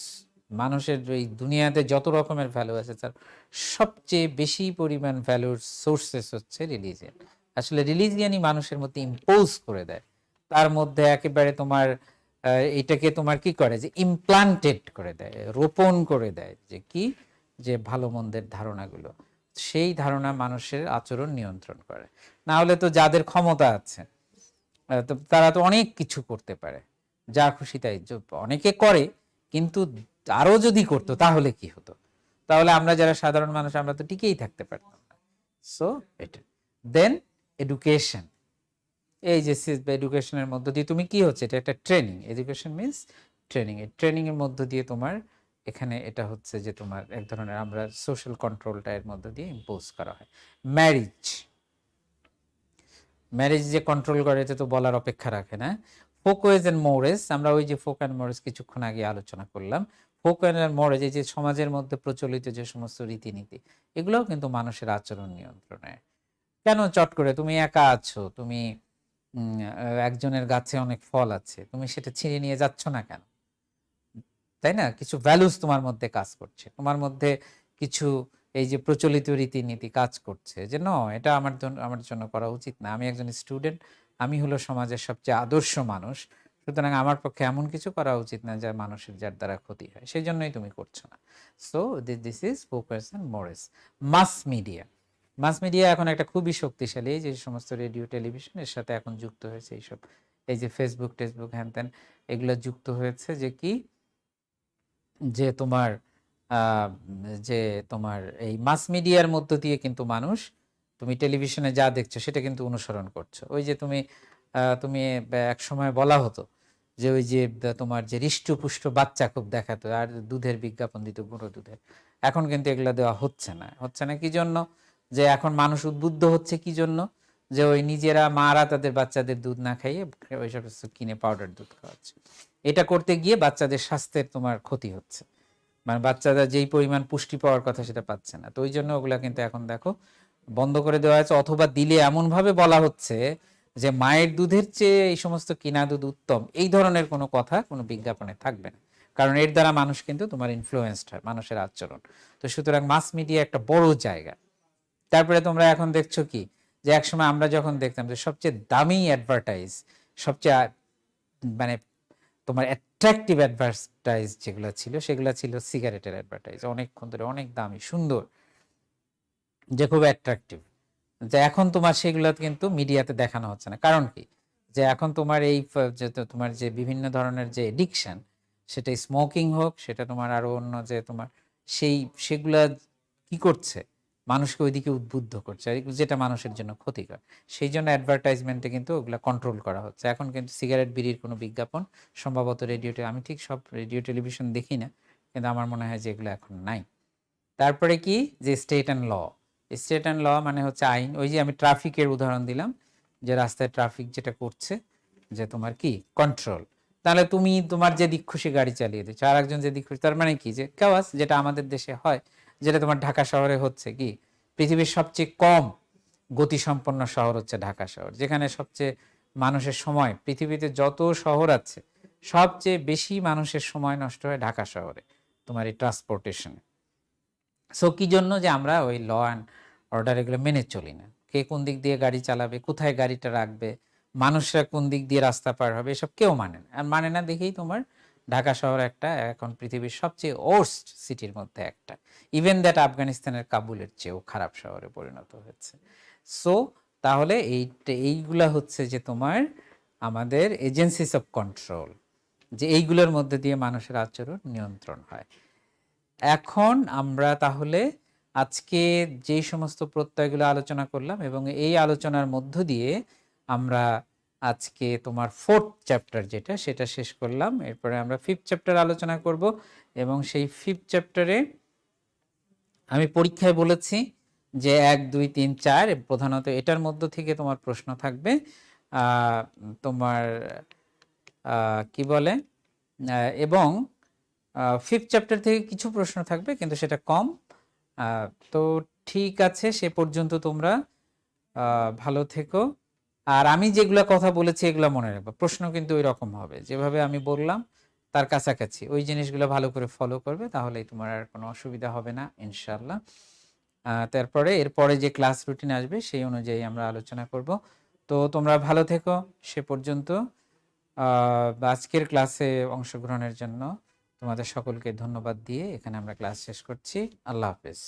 মানুষের এই দুনিয়াতে যত রকমের ভ্যালু আছে তার সবচেয়ে বেশি পরিমাণ ভ্যালুর সোর্সেস হচ্ছে রিলিজিয়ান। আসলে রিলিজিয়ানই মানুষের মধ্যে ইম্পোজ করে দেয়, তার মধ্যে একেবারে তোমার এটাকে তোমার কি করে যে ইমপ্লান্টেড করে দেয়, রোপণ করে দেয়, যে কি, যে ভালো মন্দের ধারণাগুলো, সেই ধারণা মানুষের আচরণ নিয়ন্ত্রণ করে। না হলে তো যাদের ক্ষমতা আছে তো তারা তো অনেক কিছু করতে পারে, যা খুশি তাই অনেকে করে, কিন্তু আরো যদি করতো তাহলে কি হতো? তাহলে আমরা যারা সাধারণ মানুষ আমরা তো টিকেই থাকতে পারতাম না। সো এটা। দেন এডুকেশন, এই যে এডুকেশনের মধ্য দিয়ে তুমি কি হচ্ছে, এটা একটা ট্রেনিং, এডুকেশন মিনস ট্রেনিং, এই ট্রেনিং এর মধ্য দিয়ে তোমার এখানে এটা হচ্ছে যে তোমার এক ধরনের আমরা সোশ্যাল কন্ট্রোলটা এর মধ্য দিয়ে ইম্পোজ করা হয়। ম্যারিজ, ম্যারেজ যে কন্ট্রোল করে এটা তো বলার অপেক্ষা রাখে না। ফোকওয়েজ এন্ড মোরেস, আমরা ওই যে ফোক অ্যান্ড মোরেস কিছুক্ষণ আগে আলোচনা করলাম। ফোক অ্যান্ড মোরেজ, এই যে সমাজের মধ্যে প্রচলিত যে সমস্ত রীতিনীতি, এগুলোও কিন্তু মানুষের আচরণ নিয়ন্ত্রণে। কেন চট করে তুমি একা আছো, তুমি একজনের গাছে অনেক ফল আছে, তুমি সেটা ছিঁড়ে নিয়ে যাচ্ছ না কেন? তাই না? কিছু ভ্যালুস তোমার মধ্যে কাজ করছে, তোমার মধ্যে কিছু এই যে প্রচলিত রীতিনীতি কাজ করছে, যে ন এটা আমার জন্য করা উচিত না, আমি একজন স্টুডেন্ট, আমি হলো সমাজের সবচেয়ে আদর্শ মানুষ, সুতরাং আমার পক্ষে এমন কিছু করা উচিত না যা মানুষের যার দ্বারা ক্ষতি হয়, সেই জন্যই তুমি করছো না। So this is folkways and mores. Mass media, mass media এখন একটা খুবই শক্তিশালী, এই যে সমস্ত রেডিও টেলিভিশনের সাথে এখন যুক্ত হয়েছে এইসব, এই যে ফেসবুক টেসবুক হ্যান ত্যান, এগুলো যুক্ত হয়েছে, যে কি, যে তোমার যে তোমার এই মাস মিডিয়ার মধ্য দিয়ে কিন্তু মানুষ, তুমি টেলিভিশনে যা দেখছো সেটা কিন্তু অনুসরণ করছো। ওই যে তুমি এক সময় বলা হতো যে ওই যে তোমার যে হৃষ্টপুষ্ট বাচ্চা খুব দেখাতো আর দুধের বিজ্ঞাপন দিত, গুঁড়ো দুধের, এখন কিন্তু এগুলো দেওয়া হচ্ছে না। হচ্ছে না কি জন্য? যে এখন মানুষ উদ্বুদ্ধ হচ্ছে কি জন্য? যে ওই নিজেরা মারা তাদের বাচ্চাদের দুধ না খাইয়ে ওইসব কিনে পাউডার দুধ খাওয়াচ্ছে। এটা করতে গিয়ে বাচ্চাদের স্বাস্থ্যের তোমার ক্ষতি হচ্ছে, মানে বাচ্চারা যেই পরিমাণ পুষ্টি পাওয়ার কথা সেটা পাচ্ছে না। তো ওই জন্য ওগুলা কিন্তু এখন দেখো বন্ধ করে দেওয়া হয়েছে, অথবা দিলে এমন ভাবে বলা হচ্ছে যে মায়ের দুধের চেয়ে এই সমস্ত কিনা দুধ উত্তম, এই ধরনের কোনো কথা কোনো বিজ্ঞাপনে থাকবে না, কারণ এর দ্বারা মানুষ কিন্তু তোমার ইনফ্লুয়েন্সড হয়, মানুষের আচরণ। তো সুতরাং মাস মিডিয়া একটা বড় জায়গা। তারপরে তোমরা এখন দেখছো কি, যে একসময় আমরা যখন দেখতাম যে সবচেয়ে দামি অ্যাডভার্টাইজ, সবচেয়ে মানে তোমার অ্যাট্রাকটিভ অ্যাডভার্টাইজ যেগুলো ছিল সেগুলো ছিল সিগারেটের অ্যাডভার্টাইজ, অনেকক্ষণ ধরে অনেক দামি সুন্দর, যে খুব অ্যাট্রাকটিভ। যে এখন তোমার সেগুলো কিন্তু মিডিয়াতে দেখানো হচ্ছে না, কারণ কি, যে এখন তোমার এই যে তোমার যে বিভিন্ন ধরনের যে এডিকশন, সেটা স্মোকিং হোক, সেটা তোমার আরো অন্য যে তোমার সেগুলা কি করছে, মানুষকে ওইদিকে উদ্বুদ্ধ করছে, যেটা মানুষের জন্য ক্ষতিকর। সেই জন্য অ্যাডভার্টাইজমেন্টে কিন্তু ওগুলা কন্ট্রোল করা হচ্ছে। এখন কিন্তু সিগারেট বিড়ির কোনো বিজ্ঞাপন সম্ভবত রেডিওতে, আমি ঠিক সব রেডিও টেলিভিশন দেখি না, কিন্তু আমার মনে হয় যে এগুলো এখন নাই। তারপরে কি, যে state and law, state and law মানে হচ্ছে আইন। ওই যে আমি ট্রাফিকের উদাহরণ দিলাম, যে রাস্তায় ট্রাফিক যেটা করছে, যে তোমার কি কন্ট্রোল, তাহলে তুমি তোমার যে দিক খুশি গাড়ি চালিয়ে দিচ্ছ, আর একজন যে দিক খুশি, তার মানে কি, যে কেওয়াস, যেটা আমাদের দেশে হয়, যেটা তোমার ঢাকা শহরে হচ্ছে, কি পৃথিবীর সবচেয়ে কম গতিসম্পন্ন শহর হচ্ছে ঢাকা শহর, যেখানে সবচেয়ে মানুষের সময়, পৃথিবীতে যত শহর আছে সবচেয়ে বেশি মানুষের সময় নষ্ট হয় ঢাকা শহরে তোমার এই ট্রান্সপোর্টেশনে। সো কি জন্য, যে আমরা ওই ল অ্যান্ড অর্ডার এগুলো মেনে চলি না, কে কোন দিক দিয়ে গাড়ি চালাবে, কোথায় গাড়িটা রাখবে, মানুষরা কোন দিক দিয়ে রাস্তা পার হবে, এসব কেউ মানে না। আর মানে না দেখেই তোমার ঢাকা শহর একটা এখন পৃথিবীর সবচেয়ে ওর্স্ট সিটির মধ্যে একটা, ইভেন দ্যাট আফগানিস্তানের কাবুলের চেয়েও খারাপ শহরে পরিণত হয়েছে। সো তাহলে এইগুলা হচ্ছে যে তোমার আমাদের এজেন্সিস অফ কন্ট্রোল, যে এইগুলোর মধ্যে দিয়ে মানুষের আচরণ নিয়ন্ত্রণ হয়। এখন আমরা তাহলে আজকে যেই সমস্ত প্রত্যয়গুলো আলোচনা করলাম এবং এই আলোচনার মধ্য দিয়ে আমরা আজকে তোমার 4th চ্যাপ্টার যেটা সেটা শেষ করলাম। এরপরে আমরা 5th চ্যাপ্টার আলোচনা করব এবং সেই 5th চ্যাপ্টারে আমি পরীক্ষায় বলেছি যে 1, 2, 3, 4 প্রধানত এটার মধ্য থেকে তোমার প্রশ্ন থাকবে। তোমার কি বলে এবং 5th চ্যাপ্টার থেকে কিছু প্রশ্ন থাকবে কিন্তু সেটা কম। তো ঠিক আছে, সে পর্যন্ত তোমরা ভালো থেকো। আর আমি যেগুলো কথা বলেছি এগুলো মনে রাখবে। প্রশ্ন কিন্তু ওই রকম হবে যেভাবে আমি বললাম তার কাছাকাছি ওই জিনিসগুলো ভালো করে ফলো করবে, তাহলেই তোমার আর কোনো অসুবিধা হবে না ইনশাআল্লাহ। তারপরে এরপরে যে ক্লাস রুটিন আসবে সেই অনুযায়ী আমরা আলোচনা করব। তো তোমরা ভালো থেকো সে পর্যন্ত। আজকের ক্লাসে অংশগ্রহণের জন্য তোমাদের সকলকে ধন্যবাদ দিয়ে এখানে আমরা ক্লাস শেষ করছি। আল্লাহ হাফেজ।